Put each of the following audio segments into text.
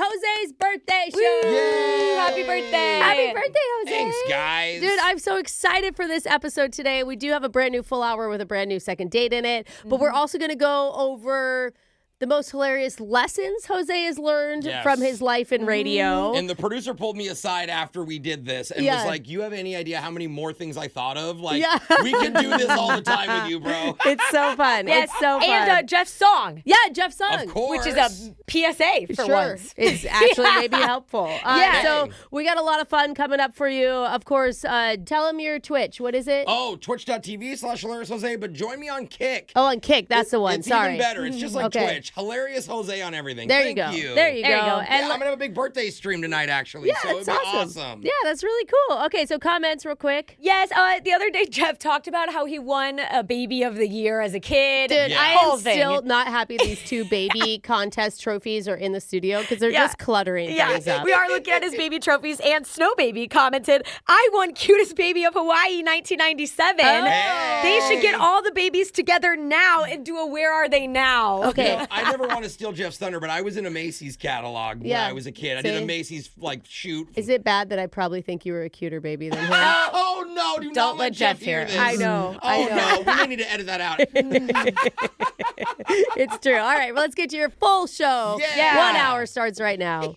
Jose's birthday show. Yay! Happy birthday. Happy birthday, Jose. Thanks, guys. Dude, I'm so excited for this episode today. We do have a brand new full hour with a brand new second date in it, but we're also going to go over the most hilarious lessons Jose has learned from his life in radio. And the producer pulled me aside after we did this and was like, you have any idea how many more things I thought of? Like, we can do this all the time with you, bro. It's so fun. Yes. It's so fun. And Jeff's song. Yeah, Jeff's song. Of course. Which is a PSA for once. It's actually maybe helpful. So we got a lot of fun coming up for you. Of course, tell them your Twitch. What is it? Oh, twitch.tv/HilariousHose, but join me on Kick. Oh, on Kick. That's the one. It's Sorry. even better. It's just like Twitch. Hilarious Jose on everything. There Thank you go. you. There you go. And I'm going to have a big birthday stream tonight, actually. Yeah, so it'd it's be awesome. Yeah, that's really cool. Okay, so comments real quick. Yes, the other day Jeff talked about how he won a baby of the year as a kid. Dude, I Whole am thing. still not happy these two baby contest trophies are in the studio because they're just cluttering things up. We are looking at his baby trophies, and Snow Baby commented, I won Cutest Baby of Hawaii 1997. They should get all the babies together now and do a Where Are They Now? Okay. You know, I never want to steal Jeff's thunder, but I was in a Macy's catalog when I was a kid. I did a Macy's shoot. Is it bad that I probably think you were a cuter baby than him? Oh no! Do Don't not let Jeff hear this. I know. Oh no! We may need to edit that out. It's true. All right, well, let's get to your full show. Yeah. 1 hour starts right now.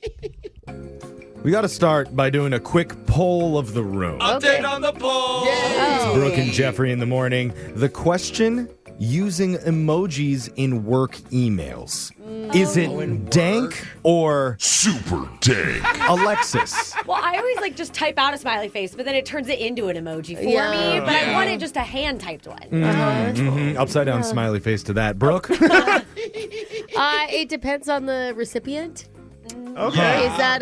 We got to start by doing a quick poll of the room. Update on the poll. It's Brooke and Jeffrey in the morning. The question: using emojis in work emails. Is it dank or super dank? Alexis. Well, I always just type out a smiley face, but then it turns it into an emoji for Yeah. me. But I wanted just a hand-typed one. Upside down smiley face to that. Brooke? It depends on the recipient. Okay. Is that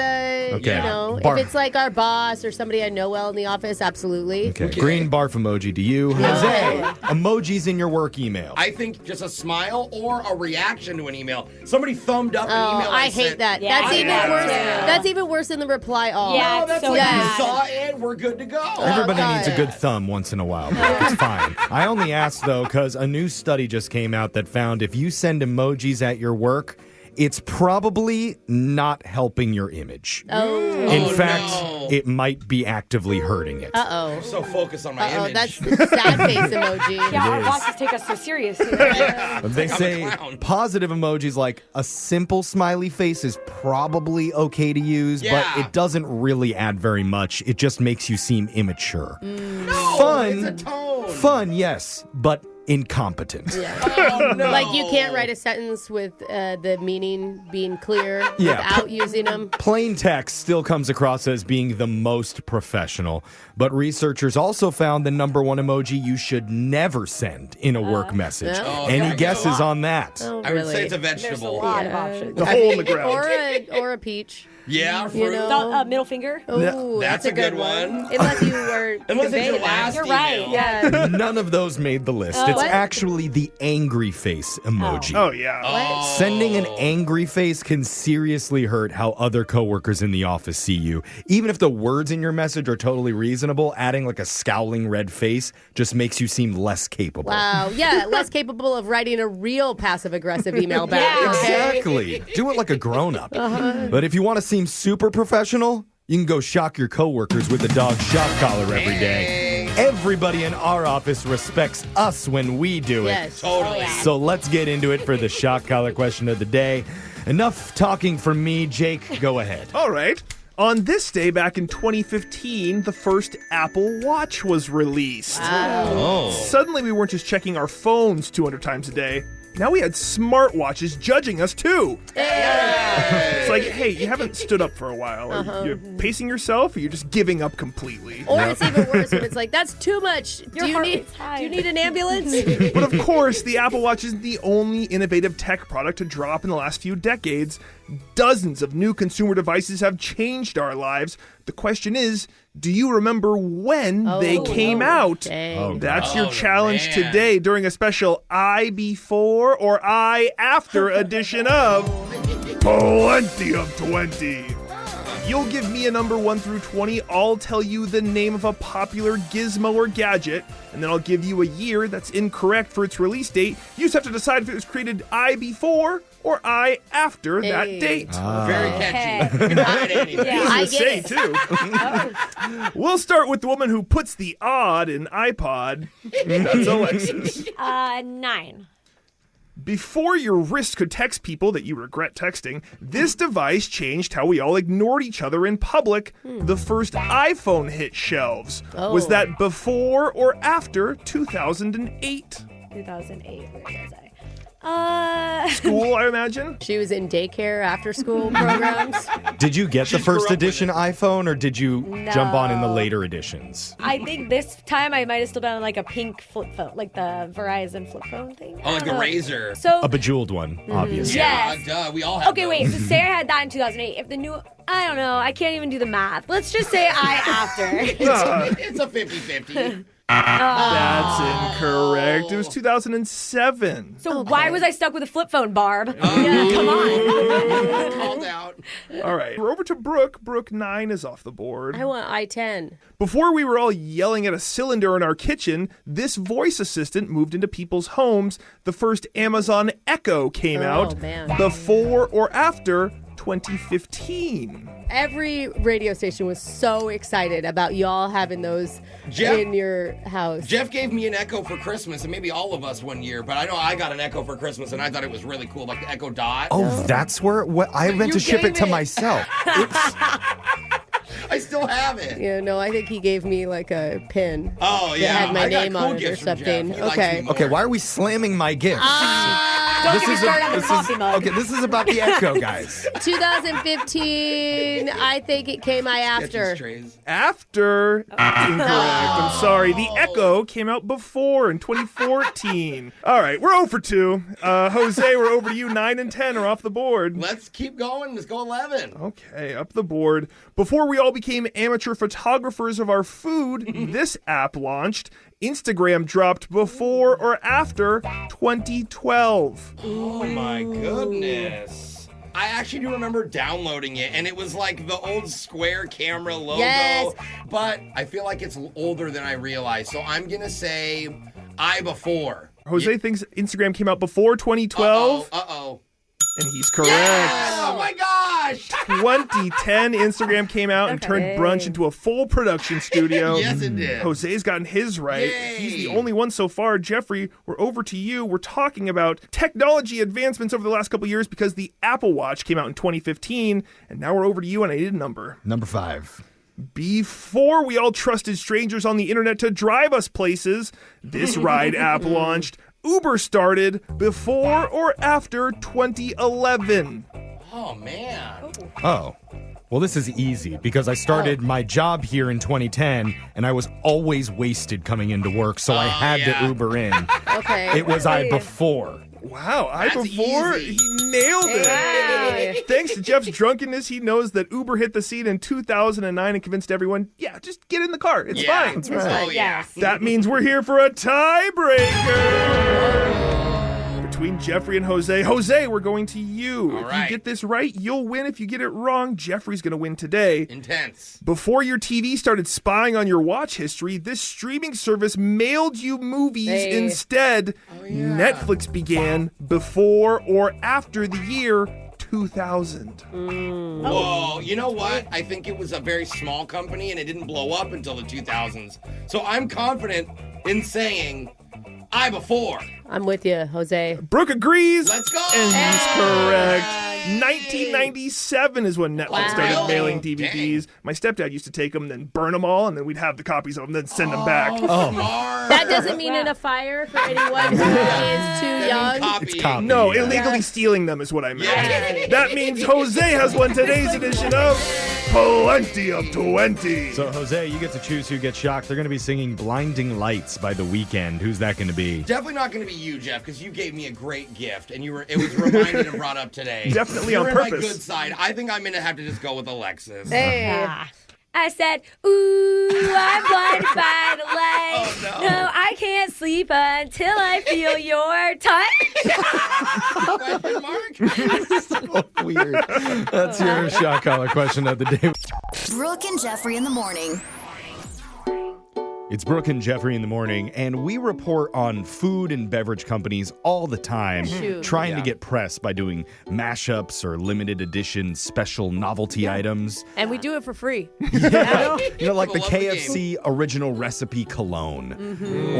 Bar- if it's like our boss or somebody I know well in the office, absolutely. Okay. Green barf emoji to you. Jose, emojis in your work email. I think just a smile or a reaction to an email. Somebody thumbed up an email. I hate sent. that. Yeah, That's I even know worse. too. That's even worse than the reply all. Yeah, No, it's that's so like bad. you saw it. We're good to go. Everybody God. needs a good thumb once in a while. Brooke. It's fine. I only asked, though, because a new study just came out that found if you send emojis at your work, it's probably not helping your image. In fact, it might be actively hurting it. Uh-oh. I'm so focused on my image. That's the sad face emoji. Yeah, our is. bosses take us so serious. They I'm a say clown. positive emojis like a simple smiley face is probably okay to use, Yeah. but it doesn't really add very much. It just makes you seem immature. No, Fun. it's a tone. Fun, yes, but incompetent. Oh, no. Like you can't write a sentence with the meaning being clear without using them. Plain text still comes across as being the most professional, but researchers also found the number one emoji you should never send in a work message. Any guesses on that? Oh, I would really? say it's a There's a vegetable. lot of options. The hole in the ground. or a peach. Yeah, You fruit. know? Middle finger. Ooh, That's a good one. Unless you were Unless it's your conveying that. last You're right. email. Yeah. None of those made the list. It's what? actually the angry face emoji. Oh, yeah. Sending an angry face can seriously hurt how other coworkers in the office see you. Even if the words in your message are totally reasonable, adding like a scowling red face just makes you seem less capable. Wow. Yeah, less capable of writing a real passive-aggressive email back. Yeah. Okay? Exactly. Do it like a grown-up. But if you want to seem super professional, you can go shock your coworkers with a dog shock collar every day. Everybody in our office respects us when we do it. Yes. Totally. So let's get into it for the shock collar question of the day. Enough talking from me. Jake, go ahead. All right. On this day back in 2015, the first Apple Watch was released. Suddenly we weren't just checking our phones 200 times a day. Now we had smartwatches judging us too. It's like, hey, you haven't stood up for a while. Are you pacing yourself or you're just giving up completely? Or it's even worse when it's like, that's too much. Your heart rate's high. Do you need an ambulance? But of course, the Apple Watch isn't the only innovative tech product to drop in the last few decades. Dozens of new consumer devices have changed our lives. The question is, do you remember when they came out? Dang. That's your challenge today during a special I Before or I After edition of Plenty of 20. You'll give me a number 1 through 20. I'll tell you the name of a popular gizmo or gadget, and then I'll give you a year that's incorrect for its release date. You just have to decide if it was created I before or I after that date. Very catchy. You can hide anything. Yeah, I get it. Too. We'll start with the woman who puts the odd in iPod. That's Alexis. 9. Before your wrist could text people that you regret texting, this device changed how we all ignored each other in public. The first iPhone hit shelves. Was that before or after 2008? 2008. Where was I? School, I imagine? She was in daycare after school programs. Did you get the first edition iPhone, or did you jump on in the later editions? I think this time I might have still been on like a pink flip phone, like the Verizon flip phone thing. Oh, like the Razor. So A bejeweled one, obviously. Yes. Yeah, duh. We all have okay, those. wait. So say I had that in 2008. If the new, I don't know. I can't even do the math. Let's just say I after. It's a 50-50. That's incorrect. It was 2007. So why was I stuck with a flip phone, Barb? Come on. Called out. All right, we're over to Brooke. Brooke 9 is off the board. I want I-10. Before we were all yelling at a cylinder in our kitchen, this voice assistant moved into people's homes. The first Amazon Echo came out. Man. Before or after 2015. Every radio station was so excited about y'all having those in your house. Jeff gave me an Echo for Christmas, and maybe all of us one year, but I know I got an Echo for Christmas, and I thought it was really cool, like the Echo Dot. Oh, that's where I meant to ship it to myself. I still have it. Yeah, no, I think he gave me like a pin. Oh, yeah. That had my I got name cool on it or gifts from something. Jeff. He likes Okay. me more. Okay, why are we slamming my gifts? Don't get me started on the coffee mug. Okay, this is about the Echo, guys. 2015, I think it came after. After. Incorrect. I'm sorry. The Echo came out before in 2014. All right, we're 0 for 2. Jose, we're over to you. 9 and 10 are off the board. Let's keep going. Let's go 11. Okay, up the board. Before we all became amateur photographers of our food, this app launched. Instagram dropped before or after 2012. Oh, my goodness. I actually do remember downloading it, and it was like the old square camera logo. Yes. But I feel like it's older than I realized, so I'm going to say I before. Jose thinks Instagram came out before 2012. Uh-oh. And he's correct. Yes! Oh, my gosh. 2010, Instagram came out and turned brunch into a full production studio. Yes, it did. Jose's gotten his right. Yay. He's the only one so far. Jeffrey, we're over to you. We're talking about technology advancements over the last couple years because the Apple Watch came out in 2015, and now we're over to you, and I need a number. Number 5. Before we all trusted strangers on the internet to drive us places, this ride app launched. Uber started before or after 2011. Oh, man. Oh. Well, this is easy because I started my job here in 2010 and I was always wasted coming into work, so I had to Uber in. Okay. It was I before. Wow, That's before easy. he nailed it. Wow. Thanks to Jeff's drunkenness, he knows that Uber hit the scene in 2009 and convinced everyone, yeah, just get in the car. It's fine. That's right. Oh, yeah. That means we're here for a tiebreaker between Jeffrey and Jose. Jose, we're going to you. All If right. you get this right, you'll win. If you get it wrong, Jeffrey's going to win today. Intense. Before your TV started spying on your watch history, this streaming service mailed you movies instead. Netflix began before or after the year 2000. Whoa, you know what? I think it was a very small company and it didn't blow up until the 2000s. So I'm confident in saying I before. I'm with you, Jose. Brooke agrees. Let's go. And he's correct. 1997 is when Netflix started Wow. mailing DVDs. Dang. My stepdad used to take them, then burn them all, and then we'd have the copies of them, then send them back. Smart. That doesn't mean in a fire for anyone who is too young. Copying. It's copy. No, illegally stealing them is what I meant. Yeah. That means Jose has won today's edition of Plenty of 20. So, Jose, you get to choose who gets shocked. They're going to be singing Blinding Lights by The Weeknd. Who's that going to be? Definitely not going to be you, Jeff, because you gave me a great gift, and it was reminded and brought up today. Definitely You're on in purpose. my good side. I think I'm going to have to just go with Alexis. Hey. I said, ooh, I'm blinded by the light. Oh, no. No, I can't sleep until I feel your touch. Question mark? So weird. That's your shot collar question of the day. Brooke and Jeffrey in the morning. It's Brooke and Jeffrey in the morning, and we report on food and beverage companies all the time trying to get press by doing mashups or limited edition special novelty items. And we do it for free. Yeah. Like the Love the KFC original recipe cologne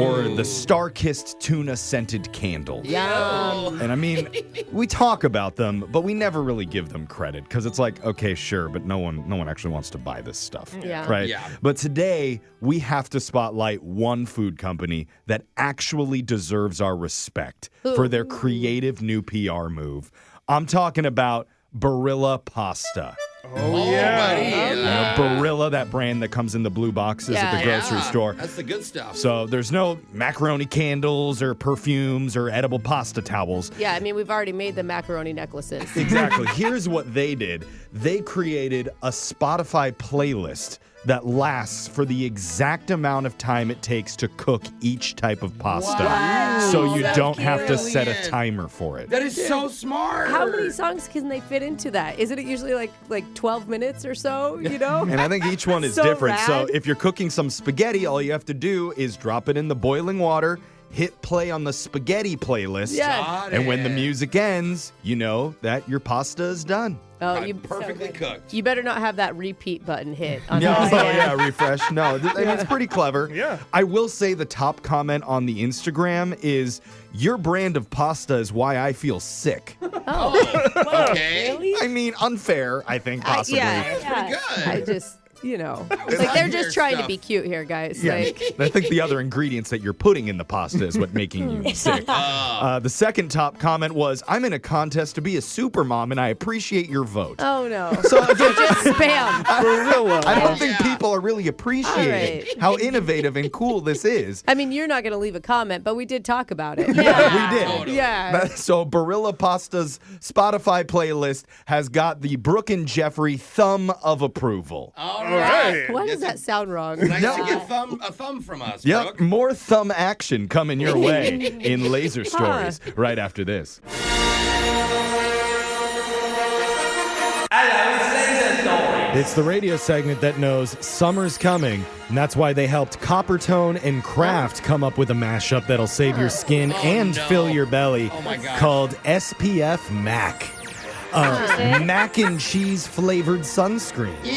or the Star-Kissed tuna scented candle. Yum. And I mean, we talk about them, but we never really give them credit because it's like, okay, sure, but no one actually wants to buy this stuff. Yeah. Right? Yeah. But today, we have to spotlight one food company that actually deserves our respect for their creative new PR move. I'm talking about Barilla Pasta. Oh, yeah. Barilla, that brand that comes in the blue boxes at the grocery store. That's the good stuff. So there's no macaroni candles or perfumes or edible pasta towels. Yeah, I mean, we've already made the macaroni necklaces. Exactly. Here's what they did. They created a Spotify playlist that lasts for the exact amount of time it takes to cook each type of pasta. Wow. So you That's don't have to set a brilliant. timer for it. That is so smart. How many songs can they fit into that? Isn't it usually like 12 minutes or so, And I think each one is So different. rad. So if you're cooking some spaghetti, all you have to do is drop it in the boiling water, hit play on the spaghetti playlist. Yeah. Got And when the it. music ends, you know that your pasta is done. Oh, Got it perfectly cooked. You better not have that repeat button hit on Refresh. No, it's pretty clever. Yeah. I will say the top comment on the Instagram is, your brand of pasta is why I feel sick. Oh, Okay. really? I mean, unfair, I think, possibly. That's pretty good. I just, was like they're on just your trying to stuff. be cute here, guys. Yeah, Like, I think the other ingredients that you're putting in the pasta is what making you sick. The second top comment was, I'm in a contest to be a super mom and I appreciate your vote. oh no. So again, Just spam. I don't think people are really appreciating All right. how innovative and cool this is. I mean, you're not going to leave a comment, but we did talk about it. Yeah, we did. Totally. Yeah. So Barilla Pasta's Spotify playlist has got the Brooke and Jeffrey thumb of approval. All right. Why does that sound wrong? Nice No. to get a thumb from us, Yep, Brooke. more thumb action coming your way in Laser Stories right after this. It's the radio segment that knows summer's coming, and that's why they helped Coppertone and Kraft come up with a mashup that'll save your skin and no. fill your belly Oh, my gosh. called SPF MAC. Mac and cheese flavored sunscreen. Ew,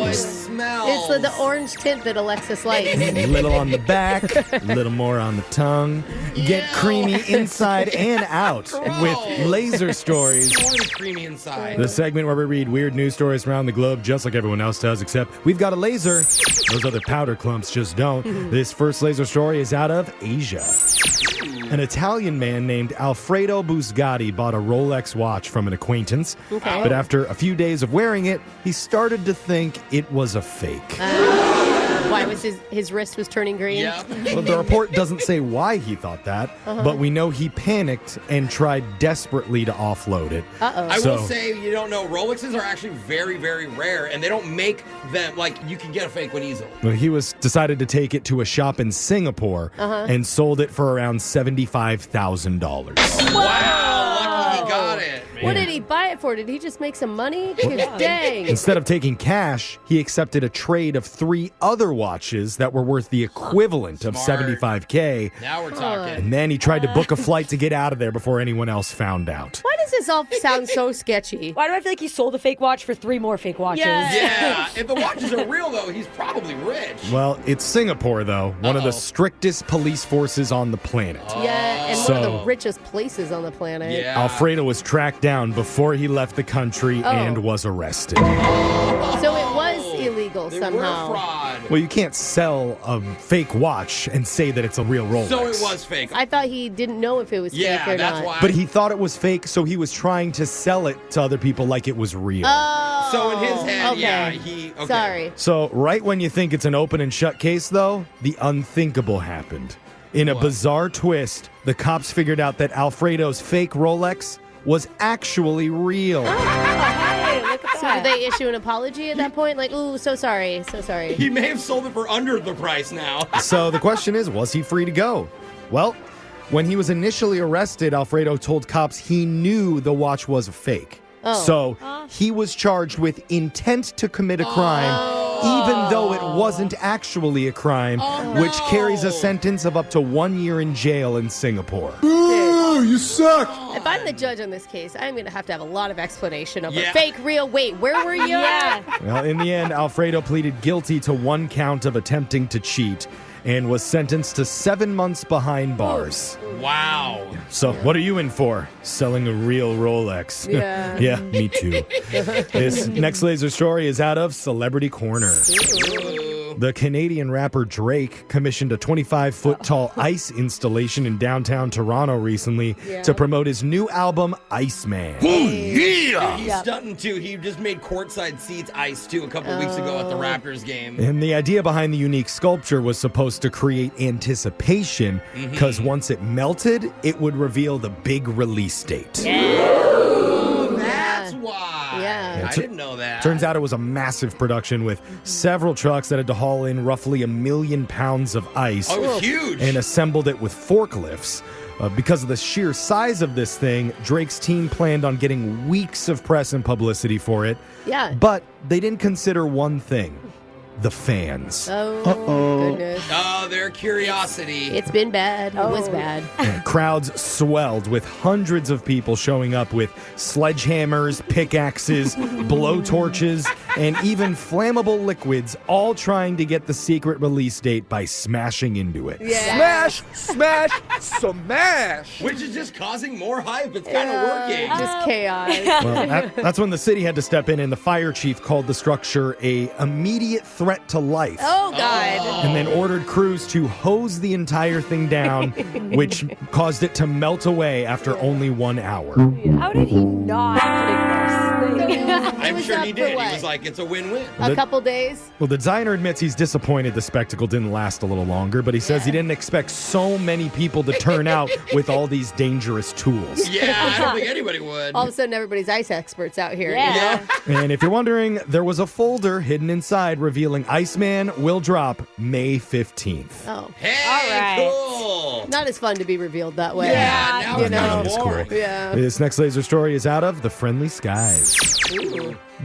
it smells. It's the orange tint that Alexis likes. A little on the back, a little more on the tongue. Get creamy inside and out with Laser Stories. So creamy inside. The segment where we read weird news stories around the globe just like everyone else does, except we've got a laser. Those other powder clumps just don't. This first laser story is out of Asia. An Italian man named Alfredo Busgatti bought a Rolex watch from an acquaintance. Okay. But after a few days of wearing it, he started to think it was a fake. Why was his wrist was turning green? Yep. Well, the report doesn't say why he thought that, but we know he panicked and tried desperately to offload it. Uh-oh. I So- will say, you don't know, Rolexes are actually very, very rare, and they don't make them, like, you can get a fake one easily. Well, he decided to take it to a shop in Singapore and sold it for around $75,000. Wow, lucky he got it. What did he buy it for? Did he just make some money? 'Cause dang. Instead of taking cash, he accepted a trade of 3 other watches that were worth the equivalent of Smart. $75K. Now we're talking. And then he tried to book a flight to get out of there before anyone else found out. Why does this all sound so sketchy? Why do I feel like he sold a fake watch for 3 more fake watches? Yeah. Yeah, if the watches are real, though, he's probably rich. Well, it's Singapore, though, one of the strictest police forces on the planet. Yeah, and one So- of the richest places on the planet. Yeah. Alfredo was tracked down before he left the country Oh. and was arrested. So it was illegal They somehow. were fraud. Well, you can't sell a fake watch and say that it's a real Rolex. So it was fake. I thought he didn't know if it was Yeah, fake or that's not. why. But he thought it was fake, so he was trying to sell it to other people like it was real. Oh. So in his head, okay. yeah, he... Okay. Sorry. So right when you think it's an open and shut case, though, the unthinkable happened. In a bizarre twist, the cops figured out that Alfredo's fake Rolex was actually real. Hey, look Look at So did they issue an apology at that point? Like, ooh, so sorry. He may have sold it for under the price now. So the question is, was he free to go? Well, when he was initially arrested, Alfredo told cops he knew the watch was a fake. So he was charged with intent to commit a crime, even though it wasn't actually a crime, which carries a sentence of up to 1 year in jail in Singapore. Ooh, you suck. If I'm the judge on this case, I'm going to have a lot of explanation over fake, real. Wait, where were you? Well, in the end, Alfredo pleaded guilty to 1 count of attempting to cheat and was sentenced to 7 months behind bars. Wow. So what are you in for? Selling a real Rolex. Yeah. Yeah, me too. This next laser story is out of Celebrity Corner. The Canadian rapper Drake commissioned a 25-foot-tall ice installation in downtown Toronto recently to promote his new album, Iceman. He's stunting, too. He just made courtside seats ice, too, a couple weeks ago at the Raptors game. And the idea behind the unique sculpture was supposed to create anticipation, because once it melted, it would reveal the big release date. That's why. Yeah. I didn't know that. Turns out it was a massive production with several trucks that had to haul in roughly 1 million pounds of ice. Oh, it was huge. And assembled it with forklifts. Because of the sheer size of this thing, Drake's team planned on getting weeks of press and publicity for it. Yeah. But they didn't consider one thing: the fans. Oh, goodness. Oh, their curiosity. It's been bad. It was bad. Crowds swelled with hundreds of people showing up with sledgehammers, pickaxes, blowtorches, and even flammable liquids, all trying to get the secret release date by smashing into it. Smash, smash, smash. Which is just causing more hype. It's kind of working. Just chaos. Well, that's when the city had to step in, and the fire chief called the structure a immediate threat to life. Oh, God. And then ordered crews to hose the entire thing down, which caused it to melt away after only 1 hour. How did he not predict this? I'm was sure up he for did. what? He was like, it's a win-win. A couple days. Well, the designer admits he's disappointed the spectacle didn't last a little longer, but he says he didn't expect so many people to turn out with all these dangerous tools. Yeah, I don't think anybody would. All of a sudden, everybody's ice experts out here. Yeah. And if you're wondering, there was a folder hidden inside revealing Iceman will drop May 15th. Oh. Hey, All right. cool. Not as fun to be revealed that way. Yeah, now you it's know. kind of It's cool. boring. Yeah. This next laser story is out of The Friendly Skies.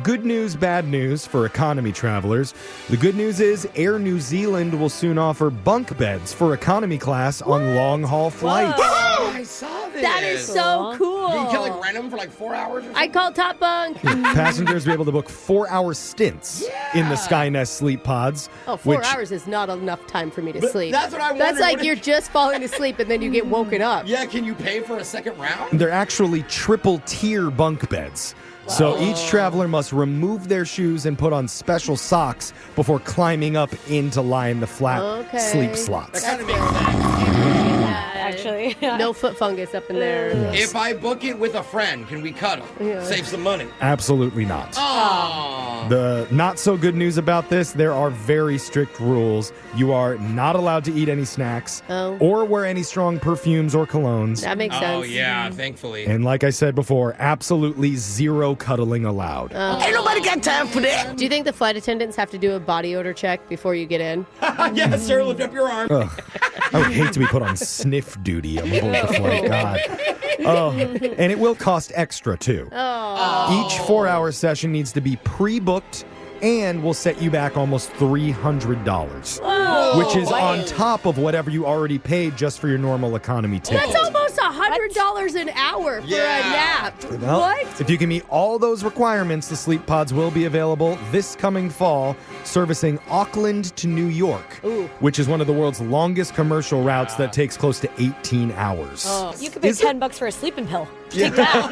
Good news, bad news for economy travelers. The good news is Air New Zealand will soon offer bunk beds for economy class on long-haul flights. Oh, I saw this. That is so cool. You can like rent them for like 4 hours or something? I call Top Bunk. Passengers will be able to book 4-hour stints in the Skynest sleep pods. Oh, 4 which- hours is not enough time for me to But sleep. that's what I That's wondered. like What if- you're just falling asleep and then you get woken up. Yeah, can you pay for a second round? They're actually triple-tier bunk beds. So each traveler must remove their shoes and put on special socks before climbing up in to lie in the flat sleep That slots. kind of makes sense. Actually. No foot fungus up in there. If I book it with a friend, can we cuddle? Save some money. Absolutely not. Oh. The not so good news about this, there are very strict rules. You are not allowed to eat any snacks or wear any strong perfumes or colognes. That makes sense. Oh, yeah, thankfully. And like I said before, absolutely zero cuddling allowed. Ain't nobody got time for that. Do you think the flight attendants have to do a body odor check before you get in? Yeah, sir, lift up your arm. Ugh. I would hate to be put on sniff duty on board the flight. God. Oh, and it will cost extra, too. Oh. Each 4-hour session needs to be pre-booked and will set you back almost $300, which is on top of whatever you already paid just for your normal economy ticket. That's almost $100 an hour for a nap. Well, What? If you can meet all those requirements, the sleep pods will be available this coming fall, servicing Auckland to New York, which is one of the world's longest commercial routes that takes close to 18 hours. You could pay $10 for a sleeping pill. Take that.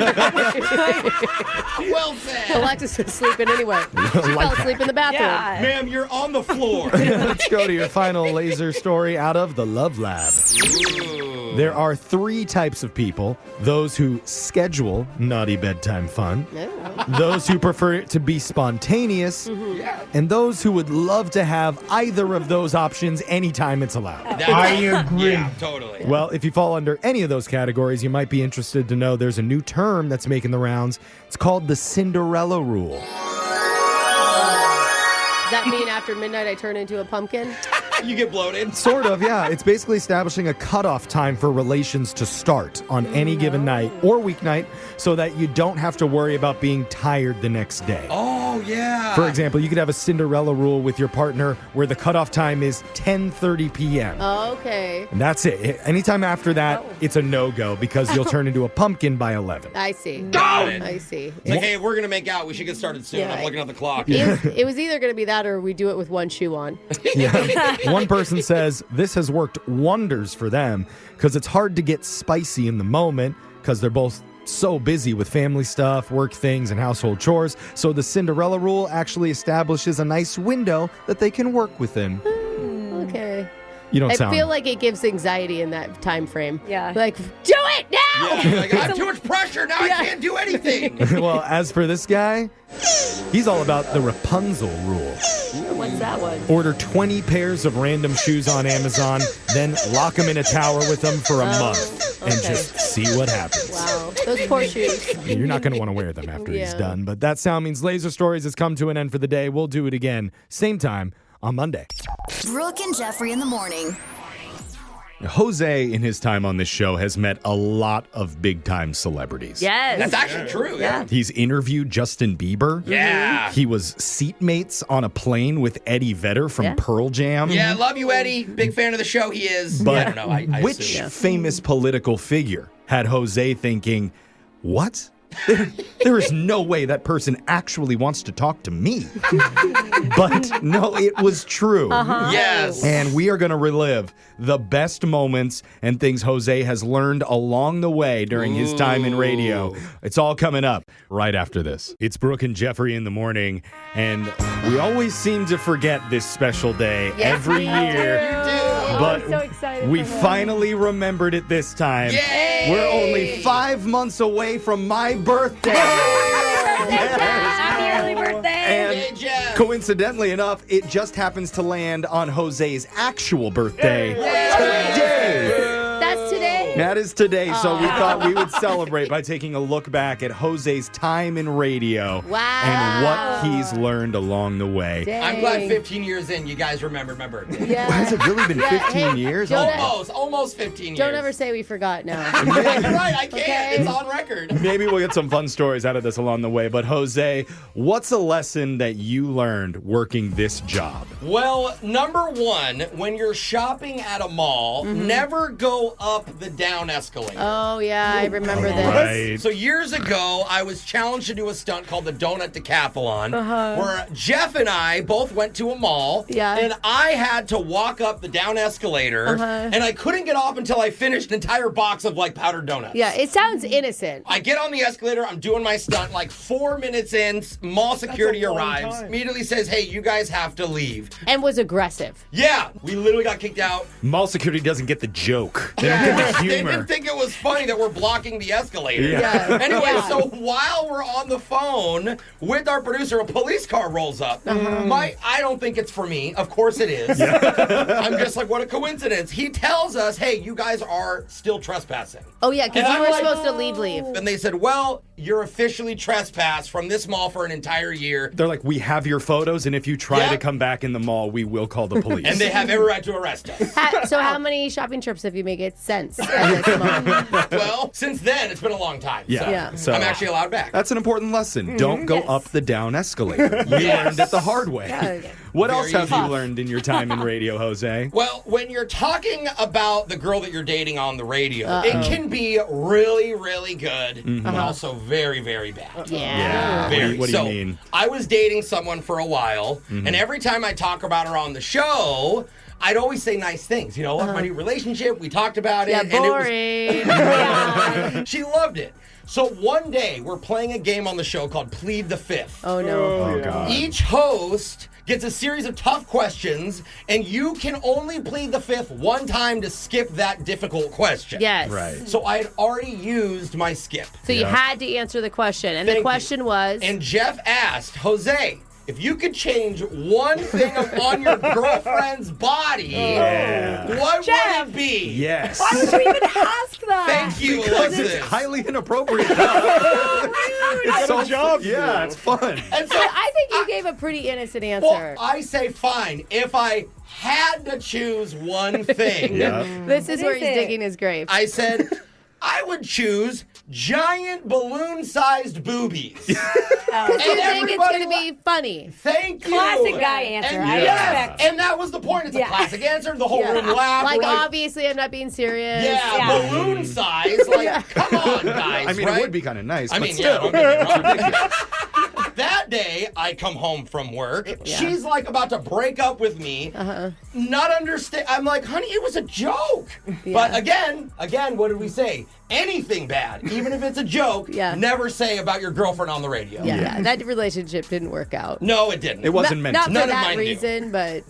Well said. Alexis is sleeping anyway. She fell asleep in the bathroom. Yeah. Ma'am, you're on the floor. Let's go to your final laser story out of the Love Lab. There are 3 types of people: those who schedule naughty bedtime fun, those who prefer it to be spontaneous, and those who would love to have either of those options anytime it's allowed. I agree. Yeah, totally. Well, if you fall under any of those categories, you might be interested to know there's a new term that's making the rounds. It's called the Cinderella Rule. Does that mean after midnight I turn into a pumpkin? You get bloated. Sort of, yeah. It's basically establishing a cutoff time for relations to start on any given night or weeknight so that you don't have to worry about being tired the next day. Oh, yeah. For example, you could have a Cinderella rule with your partner where the cutoff time is 10:30 p.m. Okay. And that's it. Anytime after that, it's a no-go because you'll turn into a pumpkin by 11. I see. Got it. I see. It's like, hey, we're going to make out. We should get started soon. Yeah. I'm looking at the clock. It was either going to be that or we do it with one shoe on. One person says this has worked wonders for them because it's hard to get spicy in the moment because they're both so busy with family stuff, work things, and household chores. So the Cinderella rule actually establishes a nice window that they can work within. Okay. You don't I sound... feel like it gives anxiety in that time frame. Yeah. Like, do it now! Yeah, like, I have too much pressure. Now I can't do anything. Well, as for this guy, he's all about the Rapunzel rule. What's that one? Order 20 pairs of random shoes on Amazon, then lock them in a tower with them for a month and just see what happens. Wow. Those poor shoes. You're not going to want to wear them after he's Yeah. done. But that sound means Laser Stories has come to an end for the day. We'll do it again, same time on Monday. Brooke and Jeffrey in the morning. Jose, in his time on this show, has met a lot of big-time celebrities. Yes. That's actually true. Yeah. He's interviewed Justin Bieber. Yeah. He was seatmates on a plane with Eddie Vedder from Pearl Jam. Yeah, love you, Eddie. Big fan of the show he is. But I don't know. I which assume. famous political figure had Jose thinking, what? There is no way that person actually wants to talk to me. But no, it was true. Yes. And we are going to relive the best moments and things Jose has learned along the way during his time in radio. It's all coming up right after this. It's Brooke and Jeffrey in the morning, and we always seem to forget this special day every year. But I'm so excited we for him. finally remembered it this time. Yay! We're only 5 months away from my birthday. Happy early birthday. Hey, And Jeff. coincidentally enough, it just happens to land on Jose's actual birthday today. That's today? That is today, so we thought we would celebrate by taking a look back at Jose's time in radio Wow. and what he's learned along the way. Dang. I'm glad 15 years in, you guys remembered my birthday. Yeah. Has it really been 15 hey, years? don't- Almost 15 years. Don't ever say we forgot now. You're right, I can't. Okay. It's on record. Maybe we'll get some fun stories out of this along the way. But Jose, what's a lesson that you learned working this job? Well, number one, when you're shopping at a mall, never go up the down escalator. Oh, yeah, I remember this. Right. So years ago, I was challenged to do a stunt called the Donut Decathlon, where Jeff and I both went to a mall, Yeah. and I had to walk up the down escalator, and I couldn't get off until I finished an entire box of like powdered donuts. Yeah, it sounds innocent. I get on the escalator, I'm doing my stunt, like 4 minutes in, mall security arrives, immediately says, hey, you guys have to leave. And was aggressive. Yeah, we literally got kicked out. Mall security doesn't get the joke. They don't get the They humor. didn't think it was funny that we're blocking the escalator. Yeah. Anyway, Yeah. so while we're on the phone with our producer, a police car rolls up. I don't think it's for me. Of course it is. I'm just like, what a coincidence. He tells us, hey, you guys are still trespassing. Oh, yeah, because And you I'm were like, supposed to leave. And they said, well, you're officially trespassed from this mall for an entire year. They're like, we have your photos, and if you try Yeah. to come back in the mall, we will call the police. And they have every right to arrest us. So how many shopping trips have you made it since? at this moment? Well, since then, it's been a long time. Yeah. So, Yeah. So I'm actually allowed back. that's an important lesson. Don't go Yes. up the down escalator. You learned it the hard way. What else Very have you tough. learned in your time in radio, Jose? Well, when you're talking about the girl that you're dating on the radio, it can be really, really good, but also very, very bad. Yeah. Very. What do you So, mean? I was dating someone for a while, and every time I talk about her on the show, I'd always say nice things. You know, my new relationship, we talked about it. Yeah, and it was boring. she loved it. So one day, we're playing a game on the show called Plead the Fifth. Oh, no. Oh, God. Each host gets a series of tough questions, and you can only plead the fifth one time to skip that difficult question. Yes. Right. So I had already used my skip. So you had to answer the question. And Thank the you. question was... And Jeff asked, Jose, if you could change one thing on your girlfriend's body, what would it be? Yes. Why would you even ask that? Thank you, Because Alexis. it's highly inappropriate. It's a job. Yeah, it's fun. And so I think you gave a pretty innocent answer. well, I say fine. If I had to choose one thing, This is What where is he's it? digging his grave. I said I would choose giant balloon-sized boobies. You think it's everybody going to be funny. Thank you. Classic guy answer. And, I expect. and that was the point. It's a classic answer. The whole room laughed. Like, We're obviously, I'm not being serious. yeah, balloon size. Like, come on, guys. I mean, right? it would be kind of nice. I but mean, still. yeah, don't get me wrong. That day, I come home from work. She's like about to break up with me. Not understand. I'm like, honey, it was a joke. But again, what did we say? Anything bad, even if it's a joke, never say about your girlfriend on the radio. Yeah, that relationship didn't work out. No, it didn't. It wasn't meant Not to. for None of that mine do. reason, but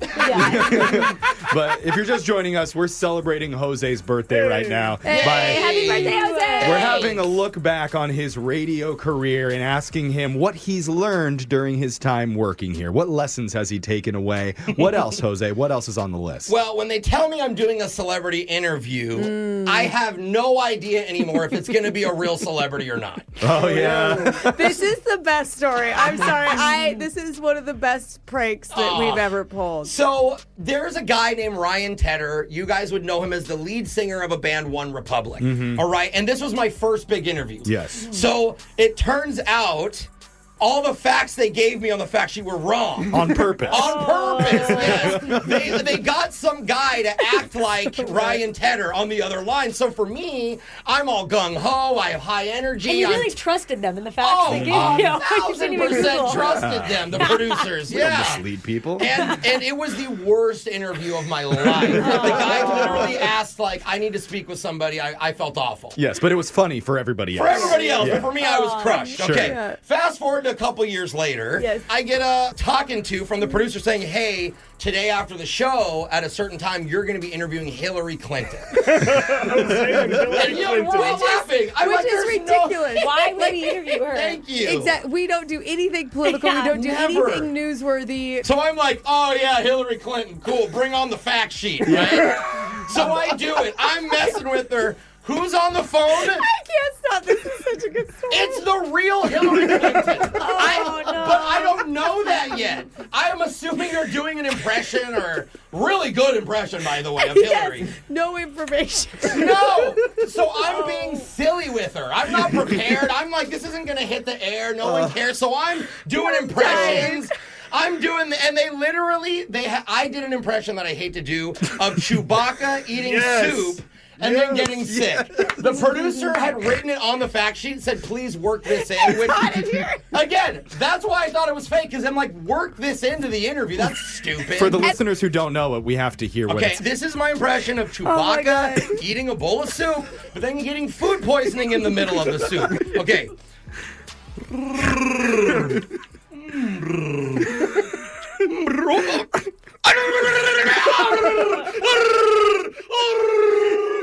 But if you're just joining us, we're celebrating Jose's birthday right now. hey, happy birthday, Jose! We're having a look back on his radio career and asking him what he's learned during his time working here. What lessons has he taken away? What else, Jose? What else is on the list? Well, when they tell me I'm doing a celebrity interview, I have no idea anymore if it's going to be a real celebrity or not. Oh, yeah. This is the best story. I'm sorry. This is one of the best pranks that we've ever pulled. So there's a guy named Ryan Tedder. You guys would know him as the lead singer of a band, One Republic. All right. And this was my first big interview. Yes. So it turns out all the facts they gave me on the fact sheet were wrong. On purpose. On purpose, yes. They got some guy to act like Ryan Tedder on the other line. So for me, I'm all gung-ho. I have high energy. And you really I'm trusted them in the facts Oh, they gave you. You didn't even 1,000% Google. trusted them, the producers. We don't Yeah. mislead people. And it was the worst interview of my life. The guy literally asked, like, I need to speak with somebody. I felt awful. Yes, but it was funny for everybody else. For everybody else, Yeah. but for me, I was crushed. Sure. Okay, Yeah. fast forward to a couple years later, I get a talking to from the producer saying, hey, today after the show, at a certain time, you're going to be interviewing Hillary Clinton. And you're all laughing. I'm Which like, is "There's ridiculous. Why would he interview her? Thank you. Exactly. We don't do anything political. Yeah, we don't do never. anything newsworthy. So I'm like, oh yeah, Hillary Clinton, cool. Bring on the fact sheet, right? So I do it. I'm messing with her. Who's on the phone? I can't stop. This is such a good story. It's the real Hillary Clinton. no. But I don't know that yet. I am assuming you're doing an impression, or really good impression, by the way, of Hillary. No information. No. So I'm being silly with her. I'm not prepared. I'm like, this isn't going to hit the air. No one cares. So I'm doing impressions. I'm doing, and they literally, I did an impression that I hate to do of Chewbacca eating soup and then getting sick. The producer had written it on the fact sheet, said, please work this in. Which, again, that's why I thought it was fake, because I'm like, work this into the interview. That's stupid. For the listeners who don't know it, we have to hear what Okay, it's... this is my impression of Oh my God. Chewbacca eating a bowl of soup, but then getting food poisoning in the middle of the soup. Okay.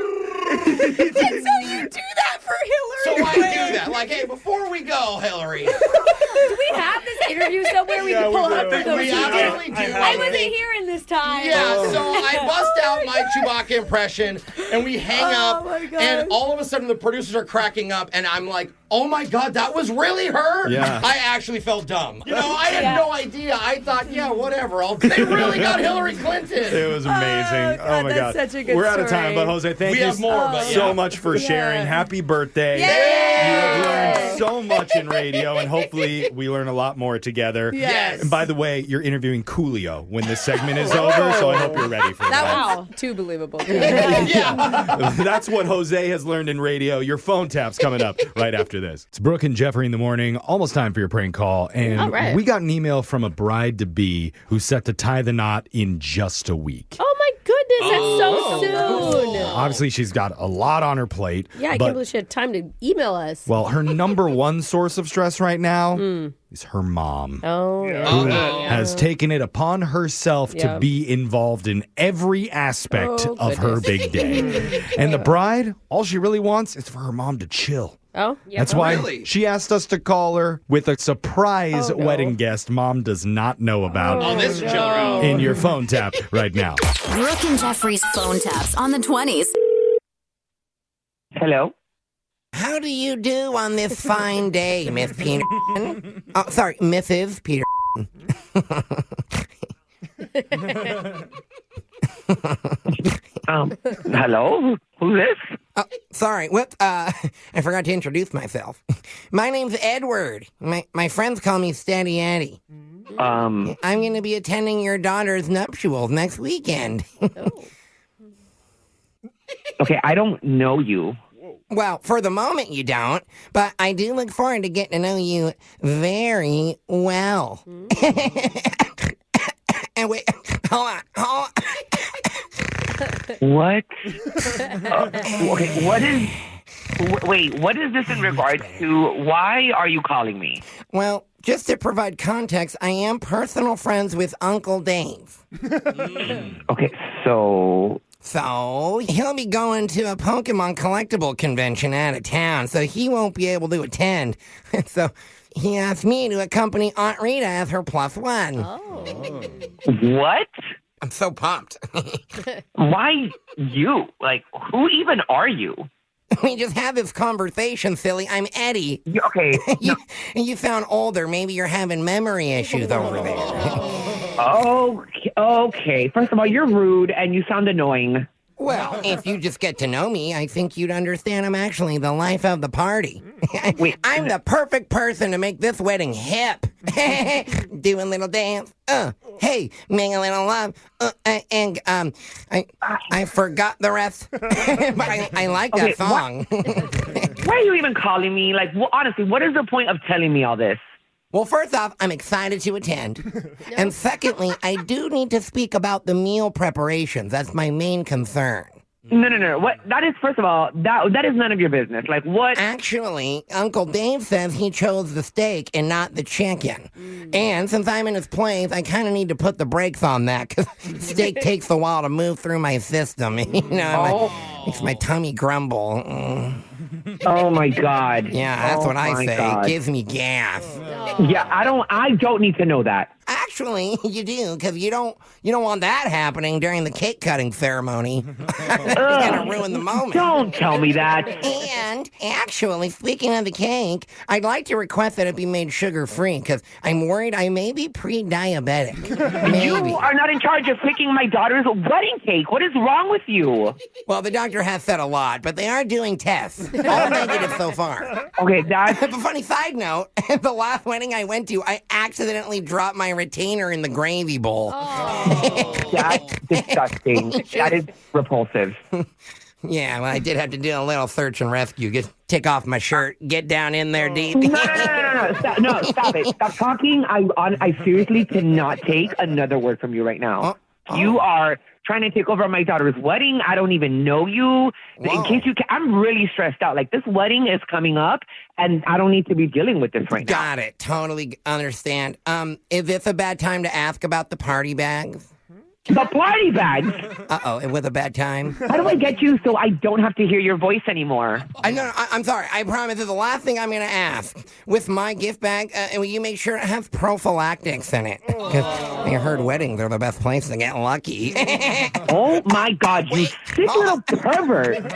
And so you do that for Hillary. So I do that. Like, hey, before we go, Hillary. Do we have this interview somewhere we can pull up for those We people? absolutely do. I wasn't hearing this time. Yeah, so I bust out my Chewbacca impression, and we hang up, my God. and all of a sudden the producers are cracking up, and I'm like, oh my God, that was really her? Yeah. I actually felt dumb. You know, I had no idea. I thought, yeah, whatever. They really got Hillary Clinton. It was amazing. God, Oh, my God. that's such a good We're out of time, story. but Jose, thank We you have more, but so yeah. much for sharing. Happy birthday. Yay! You have learned so much in radio, and hopefully we learn a lot more together. Yes. And by the way, you're interviewing Coolio when this segment is over, so I hope you're ready for that. That was too believable. Yeah. That's what Jose has learned in radio. Your phone tap's coming up right after this. It's Brooke and Jeffrey in the morning. Almost time for your prank call. And All right. we got an email from a bride-to-be who's set to tie the knot in just a week. oh my goodness, that's so soon. Obviously, she's got a lot on her plate. Yeah, I can't believe she had time to email us. Well, her number one source of stress right now is her mom. Oh, yeah. Who has taken it upon herself to be involved in every aspect of her big day. And the bride, all she really wants is for her mom to chill. Oh, yeah. That's why she asked us to call her with a surprise wedding guest mom does not know about in your phone tap right now. Brooke and Jeffrey's phone taps on the 20s. Hello? How do you do on this fine day, Miss Peter? Oh, sorry, Mrs. Peter. Hello? Who's this? Oh, sorry. What? I forgot to introduce myself. My name's Edward. My friends call me Steady Eddy. I'm going to be attending your daughter's nuptials next weekend. Okay, I don't know you. Well, for the moment you don't, but I do look forward to getting to know you very well. And wait, hold on. What? Okay, what is this in regards to? Why are you calling me? Well, just to provide context, I am personal friends with Uncle Dave. Okay, so he'll be going to a Pokemon collectible convention out of town, so he won't be able to attend. So he asked me to accompany Aunt Rita as her +1. Oh. What? I'm so pumped. Why you? Like, who even are you? We just had this conversation, silly. I'm Eddy. Okay. You sound older. Maybe you're having memory issues over there. Okay. First of all, you're rude and you sound annoying. Well, if you just get to know me, I think you'd understand I'm actually the life of the party. Wait, I'm the perfect person to make this wedding hip. Do a little dance. Hey, make a little love. And I forgot the rest, but I like that song. Why are you even calling me? Like, honestly, what is the point of telling me all this? Well, first off, I'm excited to attend. And secondly, I do need to speak about the meal preparations. That's my main concern. No. What? That is, first of all, that is none of your business. Like, what? Actually, Uncle Dave says he chose the steak and not the chicken. And since I'm in his place, I kind of need to put the brakes on that because steak takes a while to move through my system. You know, makes my tummy grumble. Oh my God. Yeah, that's what I say. God. It gives me gas. Yeah, I don't need to know that. Actually, you do, because you don't want that happening during the cake cutting ceremony. It's gonna ruin the moment. Don't tell me that. And actually, speaking of the cake, I'd like to request that it be made sugar-free, because I'm worried I may be pre-diabetic. Maybe. You are not in charge of picking my daughter's wedding cake. What is wrong with you? Well, the doctor has said a lot, but they are doing tests. All negative so far. Okay, that's... A funny side note, at the last wedding I went to, I accidentally dropped my retainer in the gravy bowl. That's disgusting. That is repulsive. Yeah, well, I did have to do a little search and rescue. Take off my shirt, get down in there deep. No. Stop it. Stop talking. I seriously cannot take another word from you right now. You are trying to take over my daughter's wedding. I don't even know you. Whoa. In case you can, I'm really stressed out. Like, this wedding is coming up, and I don't need to be dealing with this right now. Got it. Totally understand. Is this a bad time to ask about the party bags? The party bags? Uh-oh, it was a bad time. How do I get you so I don't have to hear your voice anymore? I'm sorry. I promise it's the last thing I'm going to ask. With my gift bag, will you make sure it has prophylactics in it? Because I heard weddings are the best place to get lucky. Oh, my God, you sick little pervert.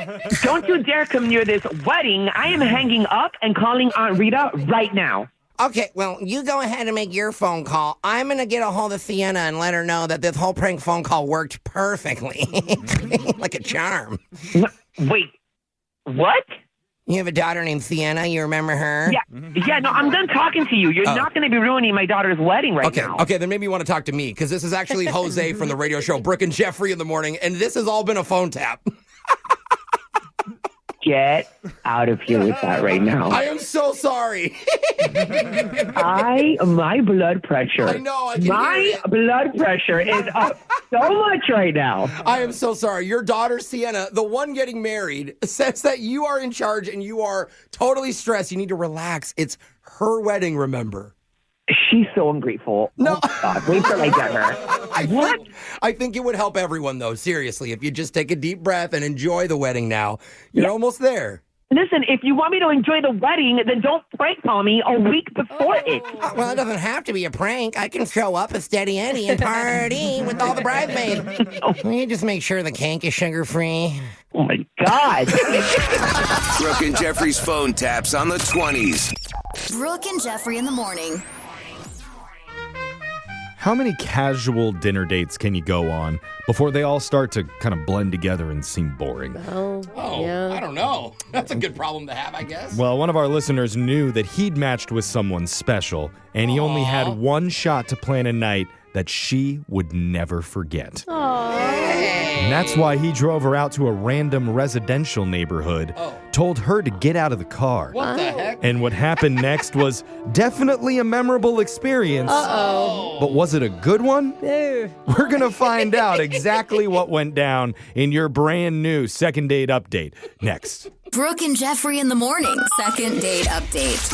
Don't you dare come near this wedding. I am hanging up and calling Aunt Rita right now. Okay, well, you go ahead and make your phone call. I'm going to get a hold of Sienna and let her know that this whole prank phone call worked perfectly. Like a charm. Wait, what? You have a daughter named Sienna. You remember her? Yeah, no, I'm done talking to you. You're not going to be ruining my daughter's wedding right now. Okay, then maybe you want to talk to me, because this is actually Jose from the radio show Brooke and Jeffrey in the Morning, and this has all been a phone tap. get out of here with that right now. I am so sorry. My blood pressure. I know. I can my hear it. blood pressure is up so much right now. I am so sorry. Your daughter, Sienna, the one getting married, says that you are in charge and you are totally stressed. You need to relax. It's her wedding, remember? She's so ungrateful. No. Oh, God. Wait till I get her. I think it would help everyone, though, seriously. If you just take a deep breath and enjoy the wedding now, you're almost there. Listen, if you want me to enjoy the wedding, then don't prank call me a week before it. Well, it doesn't have to be a prank. I can show up as Steady Eddy and party with all the bridesmaids. You just make sure the cake is sugar-free. Oh, my God. Brooke and Jeffrey's phone taps on the 20s. Brooke and Jeffrey in the morning. How many casual dinner dates can you go on before they all start to kind of blend together and seem boring? Yeah. I don't know. That's a good problem to have, I guess. Well, one of our listeners knew that he'd matched with someone special, and he only had one shot to plan a night that she would never forget. And that's why he drove her out to a random residential neighborhood, told her to get out of the car. What the heck? And what happened next was definitely a memorable experience. But was it a good one? We're going to find out exactly what went down in your brand new second date update next. Brooke and Jeffrey in the morning. Second date update.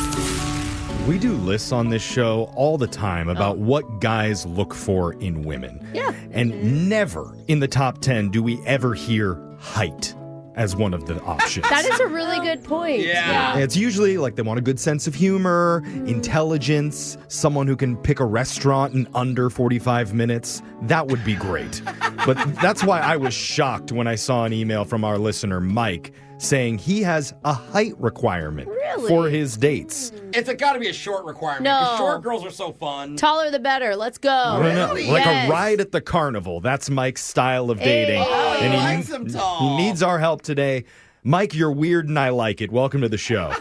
We do lists on this show all the time about what guys look for in women. Yeah. And never in the top 10 do we ever hear height as one of the options. That is a really good point. Yeah. It's usually like they want a good sense of humor, intelligence, someone who can pick a restaurant in under 45 minutes. That would be great. But that's why I was shocked when I saw an email from our listener, Mike, saying he has a height requirement for his dates. It's got to be a short requirement. No. Because short girls are so fun. Taller the better. Let's go. I don't know. Really? Like Yes. a ride at the carnival. That's Mike's style of dating. he and likes them tall. He needs our help today. Mike, you're weird and I like it. Welcome to the show.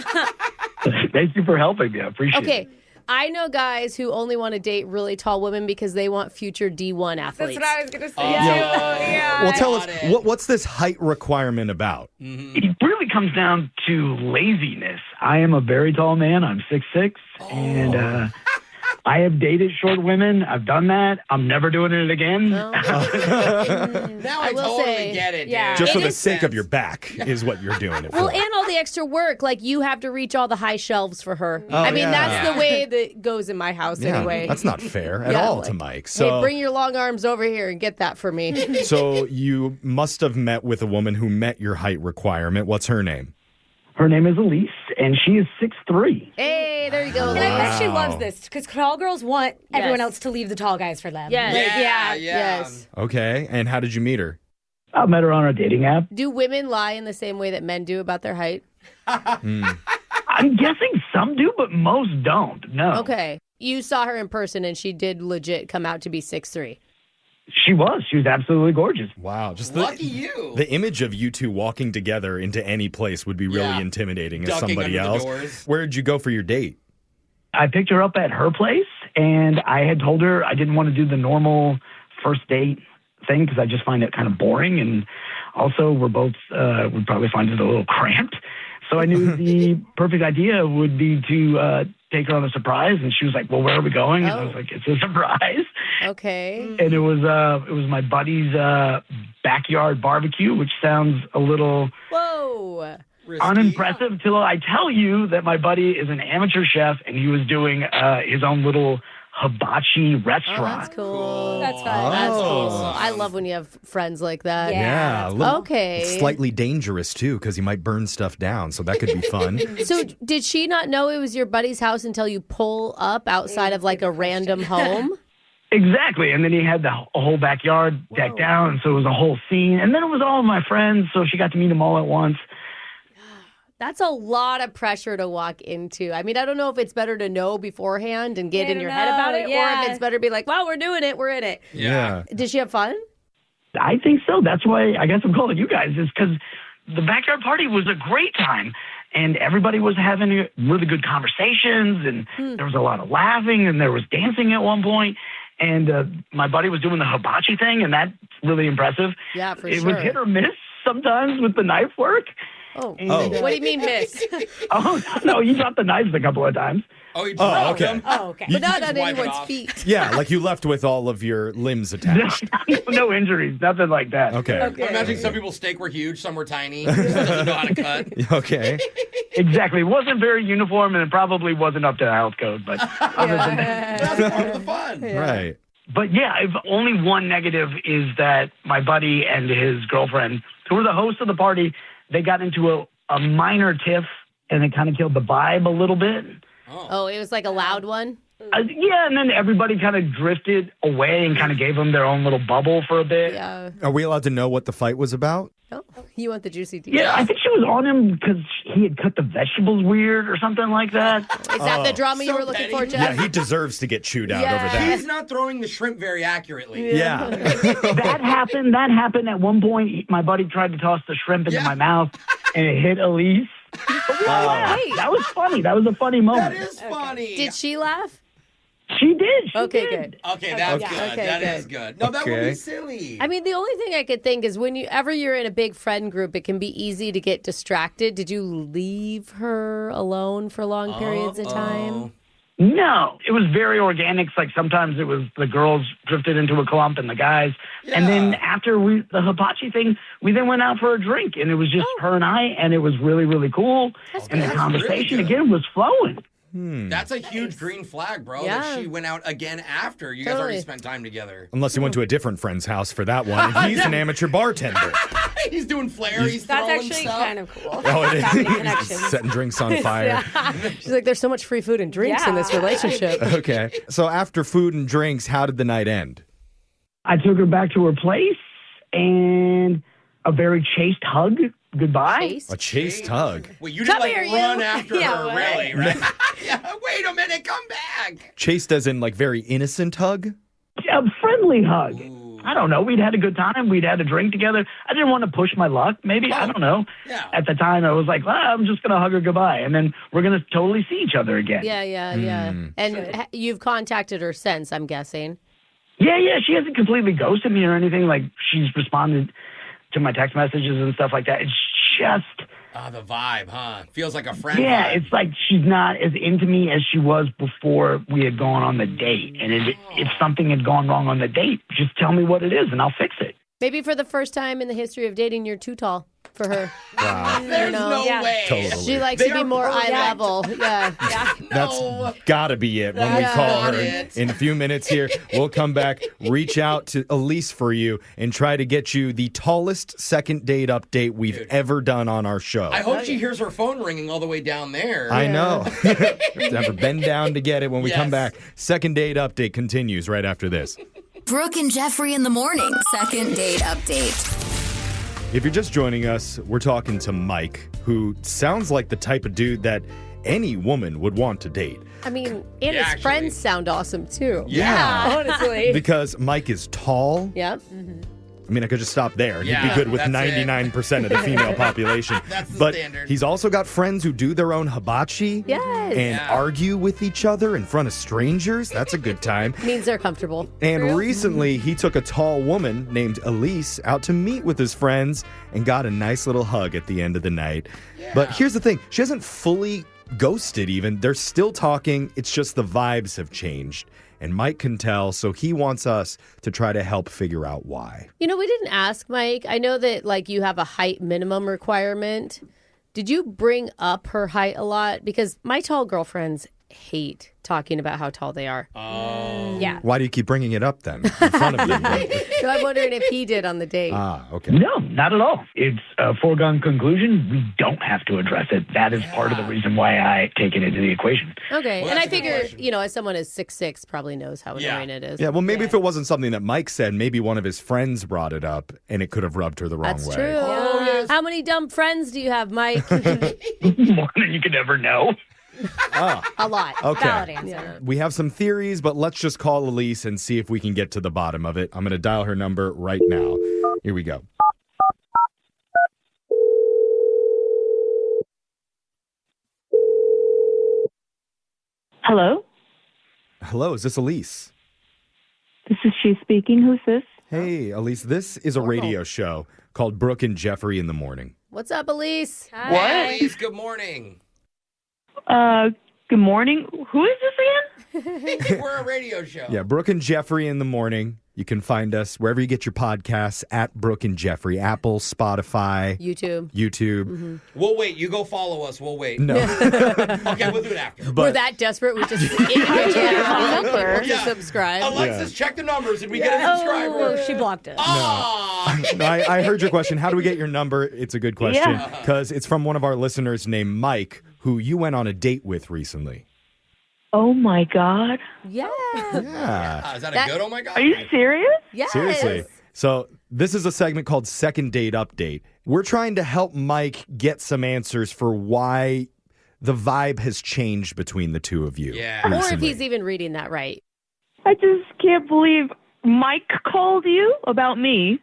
Thank you for helping me. I appreciate it. Okay. I know guys who only want to date really tall women because they want future D1 athletes. That's what I was going to say, Yeah. Well, tell us, what's this height requirement about? It really comes down to laziness. I am a very tall man. I'm 6'6", and I have dated short women. I've done that. I'm never doing it again. Now I will totally say, get it, yeah. dude. Just It for the is- sake of your back is what you're doing it for. Well, and all the extra work. Like, you have to reach all the high shelves for her. I mean, yeah. that's the way that goes in my house Yeah, anyway. that's not fair at Yeah, all like, to Mike. Hey, So, bring your long arms over here and get that for me. so you must have met with a woman who met your height requirement. What's her name? Her name is Elise, and she is 6'3". Hey, there you go. And I bet she Wow. loves this because tall girls want everyone else to leave the tall guys for them. Yes. Yeah. Yes. Okay, and how did you meet her? I met her on a dating app. Do women lie in the same way that men do about their height? I'm guessing some do, but most don't. No. Okay. You saw her in person and she did legit come out to be 6'3". She was. She was absolutely gorgeous. Wow, just Lucky you. The image of you two walking together into any place would be really Yeah. intimidating as Ducking somebody under the else. doors. Where did you go for your date? I picked her up at her place, and I had told her I didn't want to do the normal first date thing because I just find it kind of boring, and also we're both would probably find it a little cramped. So I knew the perfect idea would be to take her on a surprise, and she was like, "Well, where are we going?" And I was like, "It's a surprise." Okay. And it was my buddy's backyard barbecue, which sounds a little Whoa. unimpressive till I tell you that my buddy is an amateur chef and he was doing his own little hibachi restaurant. Oh, that's cool. That's fun. Oh. That's cool. I love when you have friends like that. Yeah. a little- Okay. Slightly dangerous, too, because you might burn stuff down, so that could be fun. So did she not know it was your buddy's house until you pull up outside of like a random home? Exactly. And then he had the whole backyard decked out, and so it was a whole scene. And then it was all of my friends, so she got to meet them all at once. That's a lot of pressure to walk into. I mean, I don't know if it's better to know beforehand and get I in don't your head about know, it, or yeah. if it's better to be like, wow, we're doing it, we're in it. Yeah. Did she have fun? I think so. That's why I guess I'm calling you guys, is because the backyard party was a great time. And everybody was having really good conversations, and there was a lot of laughing, and there was dancing at one point. And my buddy was doing the hibachi thing, and that's really impressive. Yeah, for it sure. was hit or miss sometimes with the knife work. Oh. And, What do you mean, miss? Oh, no, he dropped the knives a couple of times. Oh, you okay. them? Oh, okay. But not just on wipe it anyone's off. feet. Yeah, like you left with all of your limbs attached. No injuries, nothing like that. Okay. I'm imagining some people's steak were huge, some were tiny. Just doesn't know how to cut. Okay. Exactly. It wasn't very uniform, and it probably wasn't up to the health code. But other than that, That's part of the fun. Right. but yeah, only one negative is that my buddy and his girlfriend, who were the hosts of the party, they got into a minor tiff, and it kind of killed the vibe a little bit. Oh, it was like a loud one? Yeah, and then everybody kind of drifted away and kind of gave them their own little bubble for a bit. Yeah. Are we allowed to know what the fight was about? Oh, you want the juicy details? Yeah, I think she was on him because he had cut the vegetables weird or something like that. Is that the drama you were looking for, Jeff? Yeah, he deserves to get chewed out over that. He's not throwing the shrimp very accurately. Yeah. That happened at one point. My buddy tried to toss the shrimp into my mouth, and it hit Elise. That was funny. That was a funny moment. That is funny. Did she laugh? She did. Okay, good. Okay, that's good. Okay, That good. is good. No, that would Okay. be silly. I mean, the only thing I could think is whenever you're in a big friend group, it can be easy to get distracted. Did you leave her alone for long periods of time? No, it was very organic. Like sometimes it was the girls drifted into a clump and the guys. And then after the hibachi thing, we then went out for a drink, and it was just her and I, and it was really, really cool. And the conversation really again was flowing. That's a huge green flag, bro. Yeah. That she went out again after you guys already Totally. spent time together. Unless he went to a different friend's house for that one. And he's an amateur bartender. He's doing flair. He's That's throwing actually stuff. kind of cool. Oh, it Family is. connections. Setting drinks on fire. She's like, there's so much free food and drinks in this relationship. Okay. So after food and drinks, how did the night end? I took her back to her place, and a very chaste hug. Goodbye. A chaste hug. Wait, you didn't run after Yeah, her, what? really, right? Yeah, wait a minute, come back. Chaste as in like very innocent hug? A friendly hug. I don't know. We'd had a good time. We'd had a drink together. I didn't want to push my luck. Maybe. I don't know. Yeah. At the time, I was like, well, I'm just going to hug her goodbye. And then we're going to totally see each other again. Yeah. And you've contacted her since, I'm guessing. Yeah. She hasn't completely ghosted me or anything. Like, she's responded to my text messages and stuff like that. It's just... The vibe, huh? Feels like a friend. Yeah, vibe. it's like she's not as into me as she was before we had gone on the date. And if something had gone wrong on the date, just tell me what it is and I'll fix it. Maybe for the first time in the history of dating, you're too tall for her. Wow. There's no way. Totally. She likes They to be are more eye perfect. level. Yeah. That's gotta be it when we That's call her not it. in a few minutes here. We'll come back, reach out to Elise for you, and try to get you the tallest second date update we've ever done on our show. I hope she hears her phone ringing all the way down there. I know. Have her bend down to get it when we come Yes. back. Second date update continues right after this. Brooke and Jeffrey in the morning. Second date update. If you're just joining us, we're talking to Mike, who sounds like the type of dude that any woman would want to date. I mean, and Yeah, his actually. friends sound awesome too. Yeah. Honestly. Because Mike is tall. Yep. I mean, I could just stop there. He'd Yeah, be good with that's it. 99% of the female population. That's the but standard. he's also got friends who do their own hibachi Yes. and argue with each other in front of strangers. That's a good time. Means they're comfortable. And recently, he took a tall woman named Elise out to meet with his friends and got a nice little hug at the end of the night. But here's the thing. She hasn't fully ghosted even. They're still talking. It's just the vibes have changed. And Mike can tell, so he wants us to try to help figure out why. You know, we didn't ask Mike. I know that like you have a height minimum requirement. Did you bring up her height a lot? Because my tall girlfriends hate talking about how tall they are. Yeah. Why do you keep bringing it up then in front of them? So I'm wondering if he did on the date. Okay. No, not at all. It's a foregone conclusion. We don't have to address it. That is part of the reason why I take it into the equation. Okay. Well, and I that's a good figure, question. you know, as someone who's 6'6", probably knows how annoying it is. Yeah, well, maybe if it wasn't something that Mike said, maybe one of his friends brought it up and it could have rubbed her the wrong That's way. true. How many dumb friends do you have, Mike? More than you could ever know. A lot. Okay. Valid answer. We have some theories, but let's just call Elise and see if we can get to the bottom of it. I'm going to dial her number right now. Here we go. Hello, Hello, is this Elise? this is she speaking. Who's this? Hey, Elise, this is a radio show called Brooke and Jeffrey in the Morning. What's up, Elise? Hi. Elise, good morning. Good morning. Who is this again? We're a radio show. Yeah, Brooke and Jeffrey in the morning. You can find us wherever you get your podcasts at Brooke and Jeffrey. Apple, Spotify. YouTube. Mm-hmm. We'll wait. You go follow us. We'll wait. No. Okay, we'll do it after. We're that desperate. We just individually call people to subscribe. Alexis, check the numbers and we get a subscriber. Oh, she blocked us. No, I heard your question. How do we get your number? It's a good question because it's from one of our listeners named Mike, who you went on a date with recently. Oh my God. Yeah. Is that a good oh my God? Are you serious? Yes. Seriously. So this is a segment called Second Date Update. We're trying to help Mike get some answers for why the vibe has changed between the two of you. Yeah. Or if recently. he's even reading that right. I just can't believe Mike called you about me.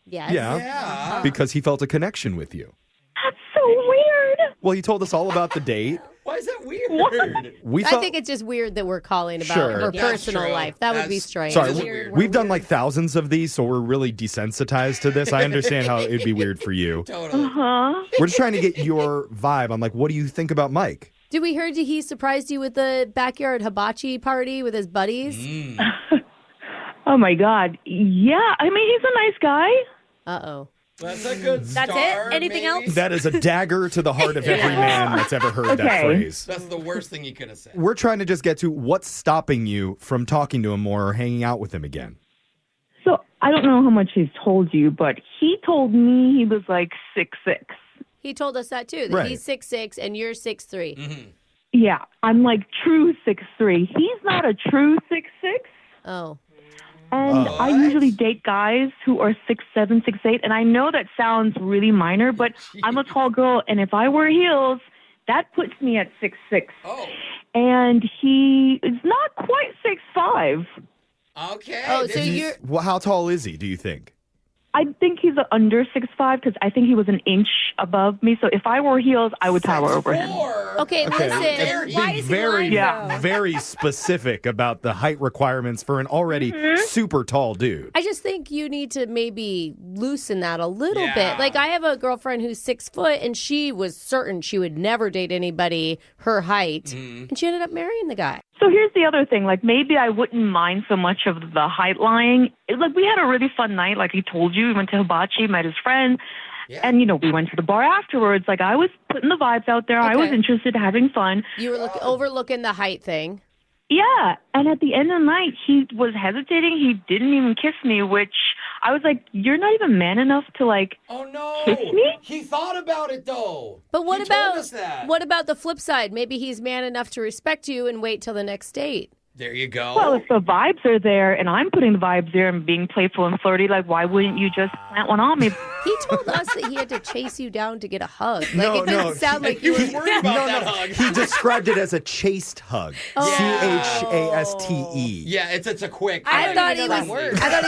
Yes. Yeah. Because he felt a connection with you. That's so weird. Well, he told us all about the date. Why is that weird? I think it's just weird that we're calling about her personal life. That would be strange. Sorry, we've done like thousands of these, so we're really desensitized to this. I understand how it'd be weird for you. Totally. We're just trying to get your vibe on like, what do you think about Mike? Did we heard he surprised you with the backyard hibachi party with his buddies? Oh my God. Yeah. I mean, he's a nice guy. Uh-oh. That's a good start. That's it? Anything else? That is a dagger to the heart of every man that's ever heard that phrase. That's the worst thing you could have said. We're trying to just get to what's stopping you from talking to him more or hanging out with him again. So I don't know how much he's told you, but he told me he was like 6'6". He told us that too, that Right. he's 6'6" and you're 6'3". Yeah, I'm like true 6'3". He's not a true 6'6". Oh. And I usually date guys who are 6'7", 6'8", and I know that sounds really minor, but I'm a tall girl, and if I wear heels, that puts me at 6'6". Oh. And he is not quite 6'5". Okay. Oh, so you're... Well, how tall is he, do you think? I think he's under 6'5", because I think he was an inch above me. So if I wore heels, I would tower over him. Okay, listen. Why Be is very, he lying, though? very specific about the height requirements for an already super tall dude. I just think you need to maybe loosen that a little bit. Like, I have a girlfriend who's 6 foot, and she was certain she would never date anybody her height, and she ended up marrying the guy. So here's the other thing. Like, maybe I wouldn't mind so much of the height lying. Like, we had a really fun night. Like he told you, we went to hibachi, met his friend. Yeah. And, we went to the bar afterwards. Like, I was putting the vibes out there. Okay. I was interested, having fun. You were overlooking the height thing. Yeah. And at the end of the night, he was hesitating. He didn't even kiss me, which I was like, you're not even man enough to, kiss me? He thought about it, though. But what He about told us that. what about the flip side? Maybe he's man enough to respect you and wait till the next date. There you go. Well, if the vibes are there and I'm putting the vibes there and being playful and flirty, why wouldn't you just plant one on me? He told us that he had to chase you down to get a hug. It didn't sound like he was worried about that hug. He described it as a chaste hug. C-H-A-S-T-E. Yeah, it's a quick. I thought he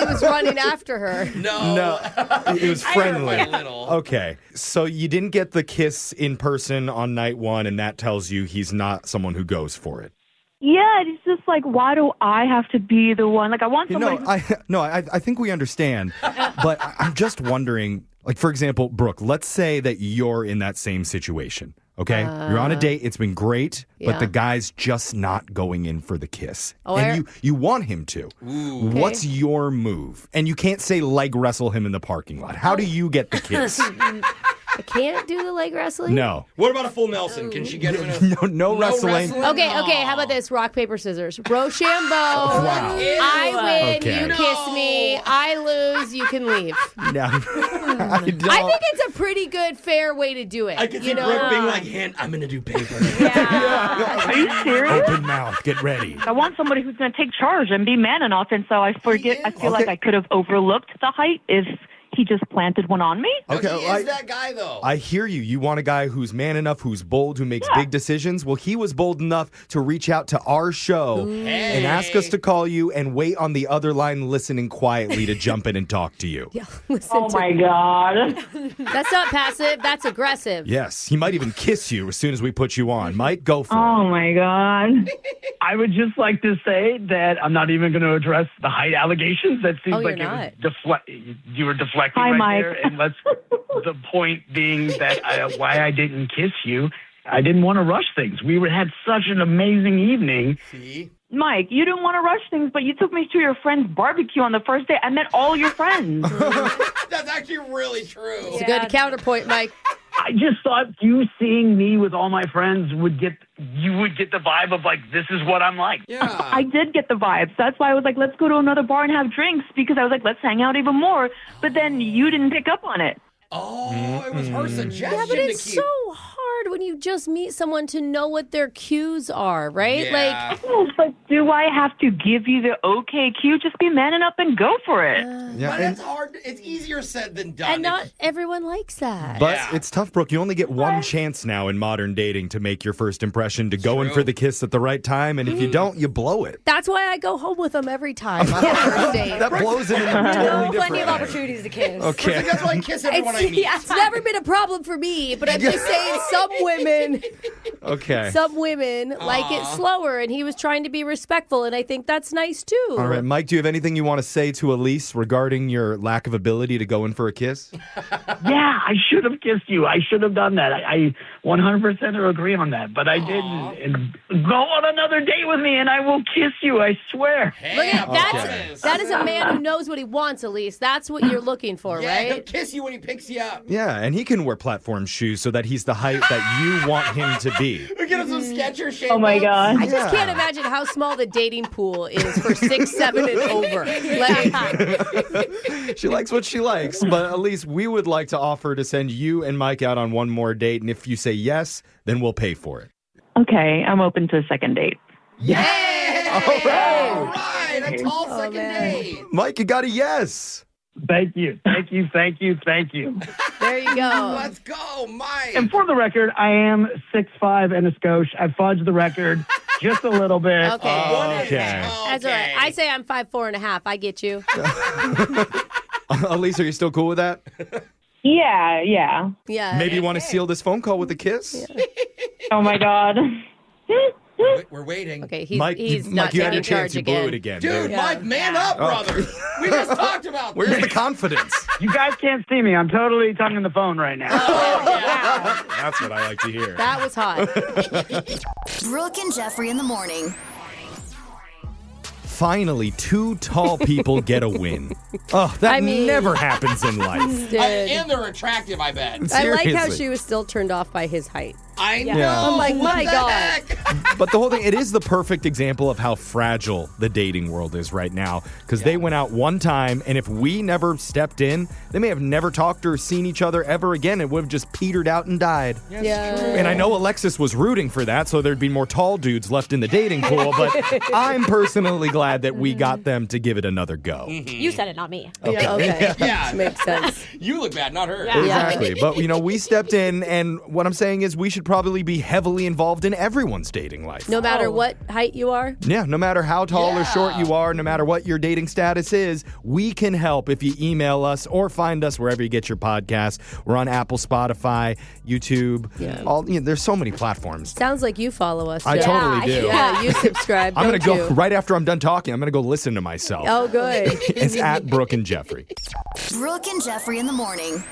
was running after her. No. It was friendly. A little. Okay, so you didn't get the kiss in person on night one, and that tells you he's not someone who goes for it. Yeah, it's just why do I have to be the one? I want somebody. I think we understand, but I'm just wondering. For example, Brooke, let's say that you're in that same situation. Okay, you're on a date. It's been great, but the guy's just not going in for the kiss, and you want him to. Ooh. Okay. What's your move? And you can't say leg wrestle him in the parking lot. How do you get the kiss? I can't do the leg wrestling? No. What about a full Nelson? Can she get him in a... No wrestling. Okay, how about this? Rock, paper, scissors. Rochambeau. Wow. I win, Okay. you kiss me. I lose, you can leave. No. I think it's a pretty good, fair way to do it. I could see Brooke being like, I'm going to do paper. Are you serious? Open mouth. Get ready. I want somebody who's going to take charge and be man enough, and so I feel like I could have overlooked the height if he just planted one on me. Okay, he is that guy, though. I hear you. You want a guy who's man enough, who's bold, who makes big decisions. Well, he was bold enough to reach out to our show and ask us to call you and wait on the other line listening quietly to jump in and talk to you. Yeah, my God. That's not passive. That's aggressive. Yes, he might even kiss you as soon as we put you on. Mike, go for it. Oh, my God. I would just like to say that I'm not even going to address the height allegations. That seems Oh, like you're it was you were deflecting deflecting Hi, right Mike. there. And the point being that why I didn't kiss you, I didn't want to rush things. We had such an amazing evening. See? Mike, you didn't want to rush things, but you took me to your friend's barbecue on the first day. I met all your friends. That's actually really true. It's a good counterpoint, Mike. I just thought you seeing me with all my friends would get the vibe of like, this is what I'm like. Yeah. I did get the vibes. That's why I was like, let's go to another bar and have drinks, because I was like, let's hang out even more. But then you didn't pick up on it. Oh, it was her suggestion Yeah, but it's to keep. so hard when you just meet someone to know what their cues are, right? Yeah. Like, Oh, but do I have to give you the okay cue? Just be manning up and go for it. But it's hard. It's easier said than done. and not everyone likes that. But it's tough, Brooke. You only get one chance now in modern dating to make your first impression, to go in for the kiss at the right time. And if you don't, you blow it. That's why I go home with them every time on the first date. That blows it in a totally different Plenty of way. opportunities to kiss. Okay. That's why I kiss everyone I meet. It's never been a problem for me, but I'm just saying some women like it slower, and he was trying to be respectful, and I think that's nice too. All right, Mike, do you have anything you want to say to Elise regarding your lack of ability to go in for a kiss? Yeah, I should have kissed you. I should have done that. I 100% agree on that, but I didn't. And go on another date with me, and I will kiss you. I swear. Look at that is a man who knows what he wants, Elise. That's what you're looking for, Yeah, he'll right? kiss you when he picks you up. Yeah, and he can wear platform shoes so that he's the height that you want him to be. We get him some Skechers shape. Oh, my God. I just can't imagine how small the dating pool is for 6, 7, and over. Like, She likes what she likes, but Elise, we would like to offer to send you and Mike out on one more date, and if you say yes, then we'll pay for it. Okay, I'm open to a second date. Yay! All right. All right, a tall second date. Mike, you got a yes. Thank you. Thank you. Thank you. Thank you. there you go. Let's go, Mike. And for the record, I am 6'5" and a skosh. I fudged the record just a little bit. Okay. Okay. That's all right. I say I'm 5'4.5". I get you. Elise, are you still cool with that? Yeah. Yeah. Maybe you want to seal this phone call with a kiss? Oh, my God. We're waiting. Okay, he's Mike, not you had taking your charge chance. You blew again. it again. Dude, Mike, man up, brother. We just talked about Where's this. the confidence? You guys can't see me. I'm totally tonguing the phone right now. That's what I like to hear. That was hot. Brooke and Jeffrey in the morning. Finally, two tall people get a win. Oh, that never happens in life. And they're attractive, I bet. I like how she was still turned off by his height. I know. Yeah. I'm like, What my the God. heck? But the whole thing, it is the perfect example of how fragile the dating world is right now. Because they went out one time, and if we never stepped in, they may have never talked or seen each other ever again. It would have just petered out and died. Yeah. And I know Alexis was rooting for that, so there'd be more tall dudes left in the dating pool. But I'm personally glad that we got them to give it another go. You said it, not me. Yeah, okay. Yeah. Makes sense. You look bad, not her. Yeah. Exactly. But, we stepped in, and what I'm saying is we should probably be heavily involved in everyone's dating life. No matter what height you are. Yeah, no matter how tall or short you are, no matter what your dating status is, we can help if you email us or find us wherever you get your podcasts. We're on Apple, Spotify, YouTube. Yeah. There's so many platforms. Sounds like you follow us. I Jeff. totally do. Yeah, you subscribe. I'm going to don't go you? right after I'm done talking. I'm going to go listen to myself. Oh, good. It's at Brooke and Jeffrey. Brooke and Jeffrey in the morning.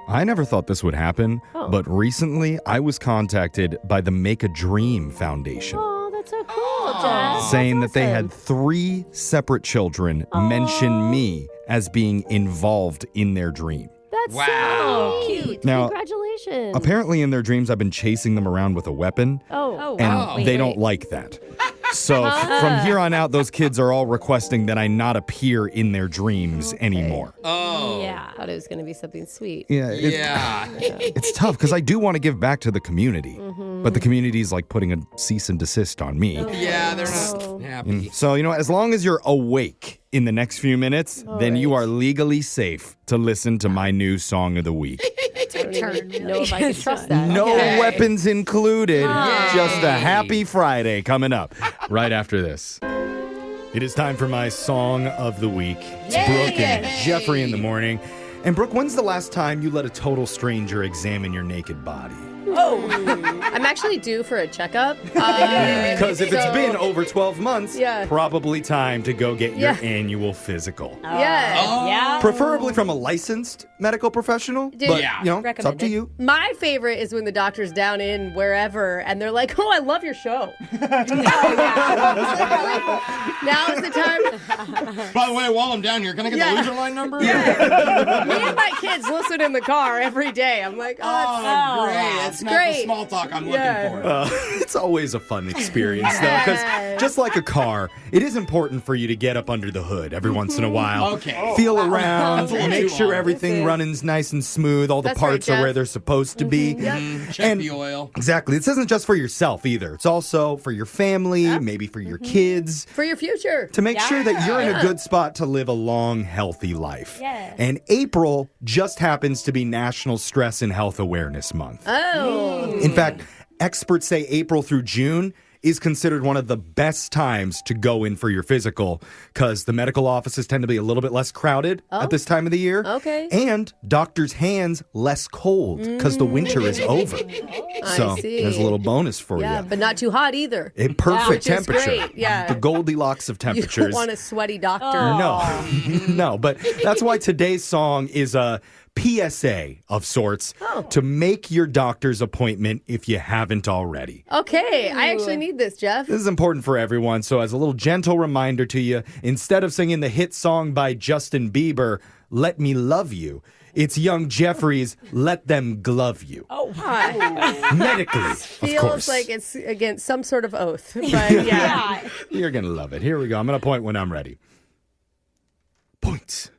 I never thought this would happen, but recently I was contacted by the Make a Dream Foundation. Oh, that's so cool, Jeff. Saying that they had 3 separate children mention me as being involved in their dream. That's Wow. so cute. Now, Congratulations. Apparently in their dreams I've been chasing them around with a weapon, and they don't like that. So from here on out, those kids are all requesting that I not appear in their dreams anymore. Oh. Yeah. I thought it was going to be something sweet. Yeah, it's tough because I do want to give back to the community, but the community's like putting a cease and desist on me. Yeah, they're not happy. So, as long as you're awake in the next few minutes, then you are legally safe to listen to my new song of the week. I don't even know if I can trust that. No Okay. weapons included. Just a happy Friday coming up right after this. It is time for my song of the week. It's Brooke and Jeffrey in the morning. And Brooke, when's the last time you let a total stranger examine your naked body? Oh, I'm actually due for a checkup. Because if it's been over 12 months, probably time to go get your annual physical. Yeah. Preferably from a licensed medical professional. Dude, but, it's up to you. My favorite is when the doctor's down in wherever and they're like, oh, I love your show. Now is the time. By the way, while I'm down here, can I get the loser line number? Yeah. Me and my kids listen in the car every day. I'm like, great. That's not the small talk I'm looking for. It's always a fun experience, though, because just like a car, it is important for you to get up under the hood every once in a while. Okay. Feel around, make sure everything running's nice and smooth, all the parts are where they're supposed to be. Check the oil. Exactly. This isn't just for yourself either. It's also for your family, maybe for your kids. For your future. To make sure that you're in a good spot to live a long, healthy life. Yeah. And April just happens to be National Stress and Health Awareness Month. Oh. In fact, experts say April through June is considered one of the best times to go in for your physical because the medical offices tend to be a little bit less crowded at this time of the year. Okay. And doctors' hands less cold because the winter is over. So there's a little bonus for you. Yeah, but not too hot either. A perfect Which is temperature. great. Yeah. The Goldilocks of temperatures. You don't want a sweaty doctor. No, but that's why today's song is a PSA of sorts to make your doctor's appointment if you haven't already. Okay, I actually need this, Jeff. This is important for everyone, so as a little gentle reminder to you, instead of singing the hit song by Justin Bieber, Let Me Love You, it's Young Jeffrey's Let Them Glove You. Oh, hi. Medically, of Feels course. like it's against some sort of oath, but yeah. You're going to love it. Here we go. I'm going to point when I'm ready. Point.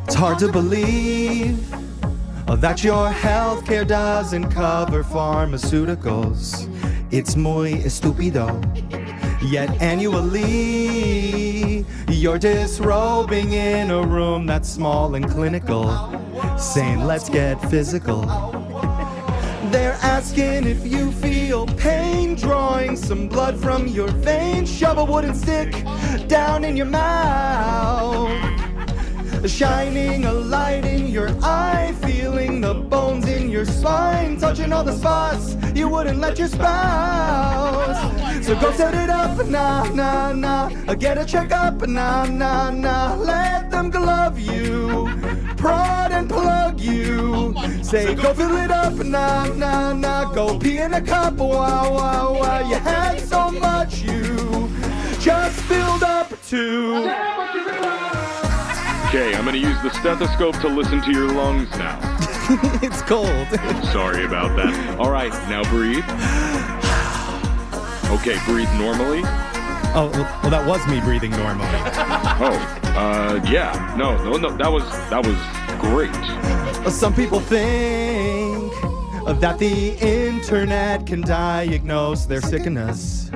It's hard to believe that your healthcare doesn't cover pharmaceuticals. It's muy estúpido. Yet annually, you're disrobing in a room that's small and clinical, saying, let's get physical. They're asking if you feel pain, drawing some blood from your veins, shove a wooden stick down in your mouth. Shining a light in your eye, feeling the bones in your spine, touching all the spots you wouldn't let your spouse. So go set it up, nah, nah, nah. Get a checkup, nah, nah, nah. Let them glove you, prod and plug you. Say go fill it up, nah, nah, nah. Go pee in a cup, wow, wow, wow. You had so much you just filled up to. Okay, I'm going to use the stethoscope to listen to your lungs now. It's cold. Sorry about that. All right, now breathe. Okay, breathe normally. Oh, well, that was me breathing normally. Yeah. No, that was great. Some people think that the internet can diagnose their sickness.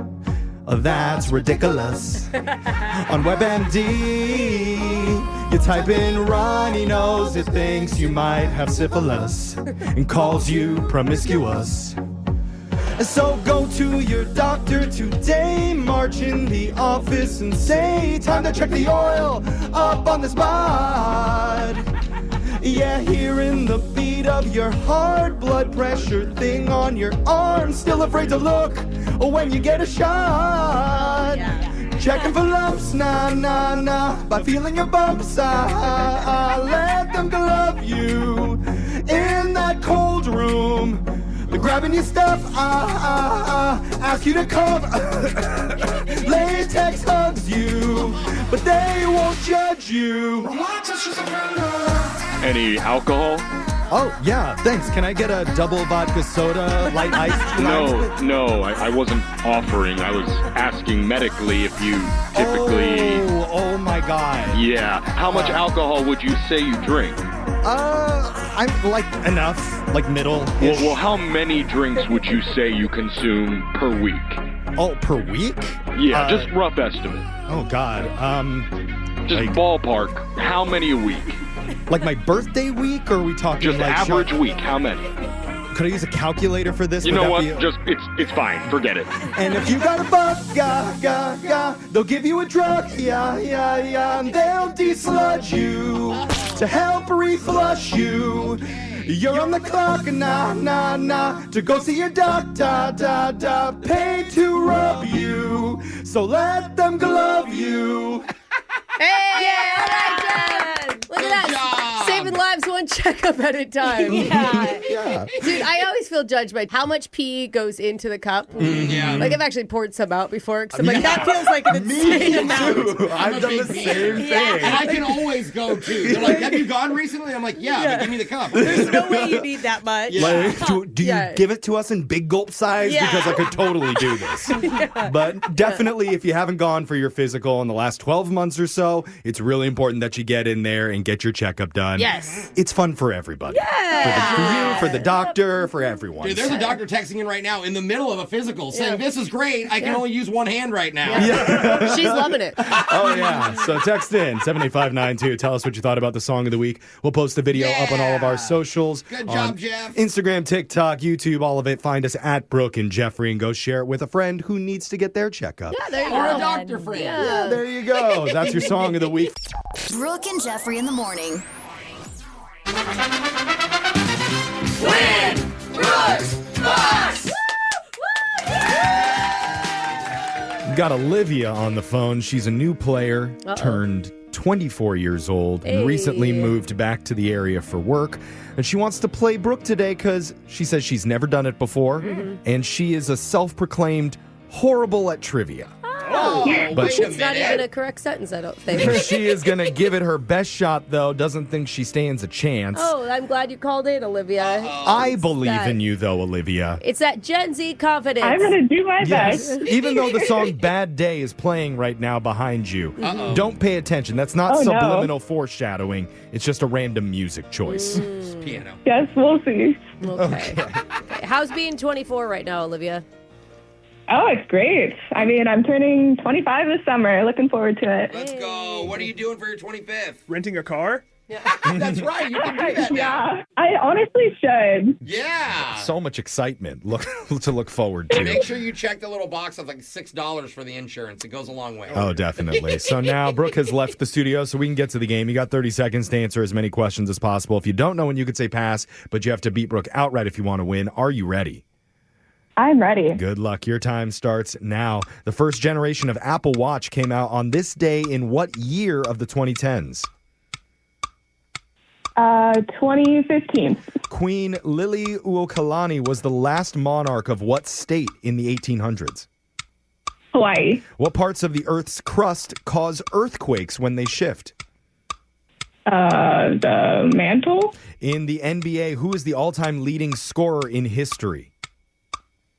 That's ridiculous. On WebMD, you type in runny nose, it thinks you might have syphilis and calls you promiscuous. So go to your doctor today, march in the office and say, time to check the oil up on the spot. Yeah, hearing the beat of your heart, blood pressure thing on your arm, still afraid to look when you get a shot. Checking for lumps, nah, nah, nah, by feeling your bumps, let them glove you in that cold room. They're grabbing your stuff, ask you to come. Latex hugs you, but they won't judge you. Any alcohol? Oh, yeah, thanks. Can I get a double vodka soda, light iced? No, I wasn't offering. I was asking medically if you typically... Oh my God. Yeah. How much alcohol would you say you drink? I'm like enough, like middle. Well, how many drinks would you say you consume per week? Oh, per week? Yeah, just rough estimate. Oh, God. Just like, ballpark. How many a week? Like my birthday week, or are we talking just like average week? How many? Could I use a calculator for this? You Would know that what? be- Just it's fine. Forget it. And if you got a bug, they'll give you a drug, and they'll de-sludge you to help reflush you. You're on the clock, to go see your doctor, paid to rub you, so let them glove you. Hey! Yeah, all right, Jen. Look at that. Saving lives one checkup at a time. Yeah. Dude, I always feel judged by how much pee goes into the cup. Yeah. Like, I've actually poured some out before. Cause I'm like, that feels like an insane amount. I've done the same thing. And I can always go, too. They're like, have you gone recently? I'm like, yeah. But give me the cup. There's no way you need that much. Like, do you give it to us in big gulp size? Yeah. Because I could totally do this. But definitely, if you haven't gone for your physical in the last 12 months or so, it's really important that you get in there and get your checkup done. Yes. It's fun for everybody. Yeah. For you, for the doctor, for everyone. Dude, there's a doctor texting in right now in the middle of a physical saying, this is great. I can only use one hand right now. Yeah. She's loving it. Oh, yeah. So text in 78592. Tell us what you thought about the song of the week. We'll post the video up on all of our socials. Good job, Jeff. Instagram, TikTok, YouTube, all of it. Find us at Brooke and Jeffrey and go share it with a friend who needs to get their checkup. Yeah, there you Or go. a doctor friend. Yeah, there you go. That's your song of the week. Brooke and Jeffrey in the morning. Win! Brooks! Box! We've got Olivia on the phone. She's a new player, turned 24 years old, and recently moved back to the area for work. And she wants to play Brooke today because she says she's never done it before, and she is a self-proclaimed horrible at trivia. Oh, But wait a It's not minute. even a correct sentence, I don't think. She is going to give it her best shot, though. Doesn't think she stands a chance. Oh, I'm glad you called in, Olivia. I believe in you, though, Olivia. It's that Gen Z confidence. I'm going to do my Yes. best. Even though the song Bad Day is playing right now behind you, don't pay attention. That's not Oh, no. subliminal foreshadowing. It's just a random music choice. Piano. Yes, we'll see. Okay. How's being 24 right now, Olivia? Oh, it's great. I mean, I'm turning 25 this summer. Looking forward to it. Let's go. What are you doing for your 25th? Renting a car? That's right. You can do that now. Yeah, I honestly should. Yeah. So much excitement to look forward to. Make sure you check the little box of like $6 for the insurance. It goes a long way. Oh, definitely. So now Brooke has left the studio, so we can get to the game. You got 30 seconds to answer as many questions as possible. If you don't know when, you could say pass, but you have to beat Brooke outright if you want to win. Are you ready? I'm ready. Good luck. Your time starts now. The first generation of Apple Watch came out on this day in what year of the 2010s? 2015. Queen Liliuokalani was the last monarch of what state in the 1800s? Hawaii. What parts of the Earth's crust cause earthquakes when they shift? The mantle. In the NBA, who is the all-time leading scorer in history?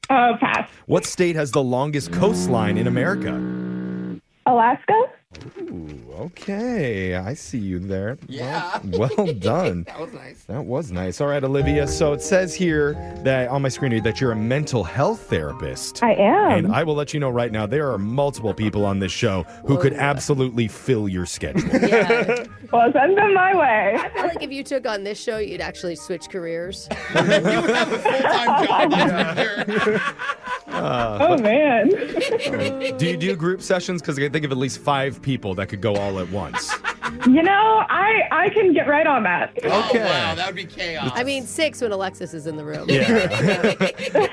Pass. What state has the longest coastline in America? Alaska. Ooh, okay. I see you there. Yeah. Well done. That was nice. That was nice. All right, Olivia. So it says here that on my screen that you're a mental health therapist. I am. And I will let you know right now, there are multiple people on this show who could absolutely fill your schedule. Yeah. Well, send them my way. I feel like if you took on this show, you'd actually switch careers. You have a full-time job, that's for sure. Oh, man. Do you do group sessions? Because I can think of at least 5 people that could go all at once. You know, I can get right on that. Okay. Oh, wow, that would be chaos. I mean, 6 when Alexis is in the room. Yeah.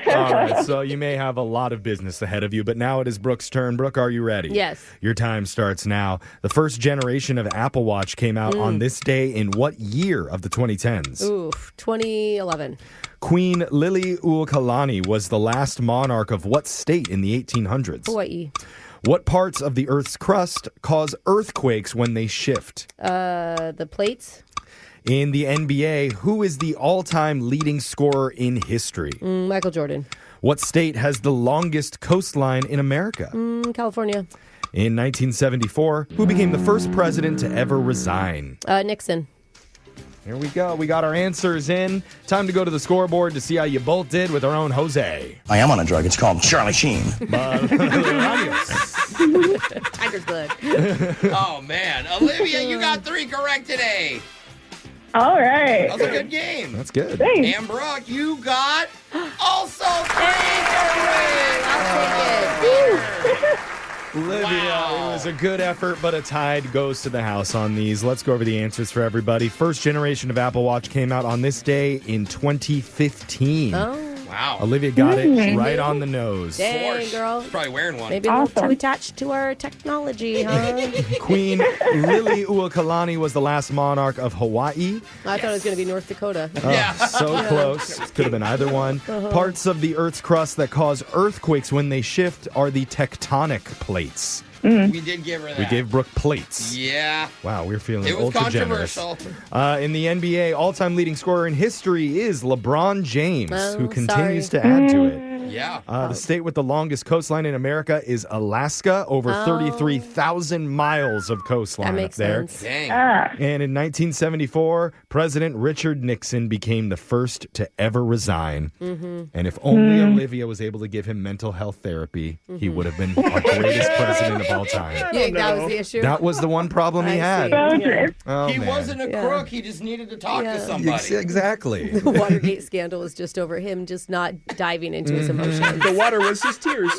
All right, so you may have a lot of business ahead of you, but now it is Brooke's turn. Brooke, are you ready? Yes. Your time starts now. The first generation of Apple Watch came out on this day in what year of the 2010s? Oof, 2011. Queen Liliuokalani was the last monarch of what state in the 1800s? Hawaii. What parts of the Earth's crust cause earthquakes when they shift? The plates. In the NBA, who is the all-time leading scorer in history? Michael Jordan. What state has the longest coastline in America? California. In 1974, who became the first president to ever resign? Nixon. Here we go. We got our answers in. Time to go to the scoreboard to see how you both did with our own Jose. I am on a drug. It's called Charlie Sheen. Tiger's blood. Oh, man. Olivia, you got 3 correct today. All right. That was a good game. That's good. Thanks. And Brooke, you got also 3. I'll take it. Olivia, it was a good effort, but a tide goes to the house on these. Let's go over the answers for everybody. First generation of Apple Watch came out on this day in 2015. Oh. Wow. Olivia got it right on the nose. Dang, girl. She's probably wearing one. Maybe a little too attached to our technology, huh? Queen Liliuokalani was the last monarch of Hawaii. I thought it was going to be North Dakota. So close. Could have been either one. Parts of the Earth's crust that cause earthquakes when they shift are the tectonic plates. We did give her that. We gave Brooke plates. Yeah. Wow, we're feeling It was ultra generous. controversial. In the NBA, all-time leading scorer in history is LeBron James, who continues sorry. to add to it. Yeah. The state with the longest coastline in America is Alaska, over 33,000 miles of coastline That makes up there. sense. Dang. And in 1974, President Richard Nixon became the first to ever resign. And if only Olivia was able to give him mental health therapy, he would have been our greatest president of all time. You think that was the issue? That was the one problem he had. Oh, He man. wasn't a crook. He just needed to talk to somebody. Exactly. The Watergate scandal was just over him just not diving into his emotions. The water was his tears.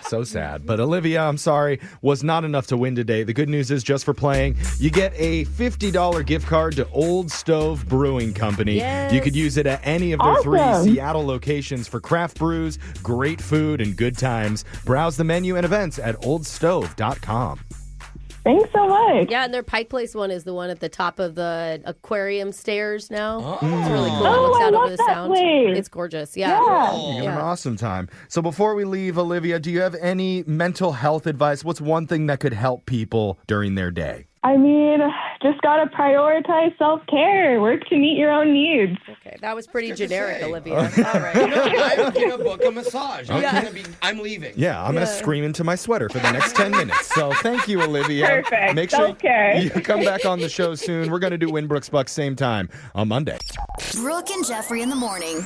So sad. But Olivia, I'm sorry, was not enough to win today. The good news is, just for playing, you get a $50 gift card to Old Stove Brewing Company. Yes. You could use it at any of their 3 Seattle locations for craft brews, great food, and good times. Browse the menu and events at oldstove.com. Thanks so much. Yeah, and their Pike Place one is the one at the top of the aquarium stairs now. Oh. It's really cool. Oh, It looks I out love over the that sound. place. It's gorgeous. Yeah. You're gonna have an awesome time. So before we leave, Olivia, do you have any mental health advice? What's one thing that could help people during their day? I mean, just got to prioritize self-care. Work to meet your own needs. Okay, that was pretty generic, say. Olivia. All right. I'm going to book a massage. I'm leaving. Yeah, I'm going to scream into my sweater for the next 10 minutes. So thank you, Olivia. Perfect. Make sure Okay. you come back on the show soon. We're going to do Win Brooks Bucks same time on Monday. Brooke and Jeffrey in the morning.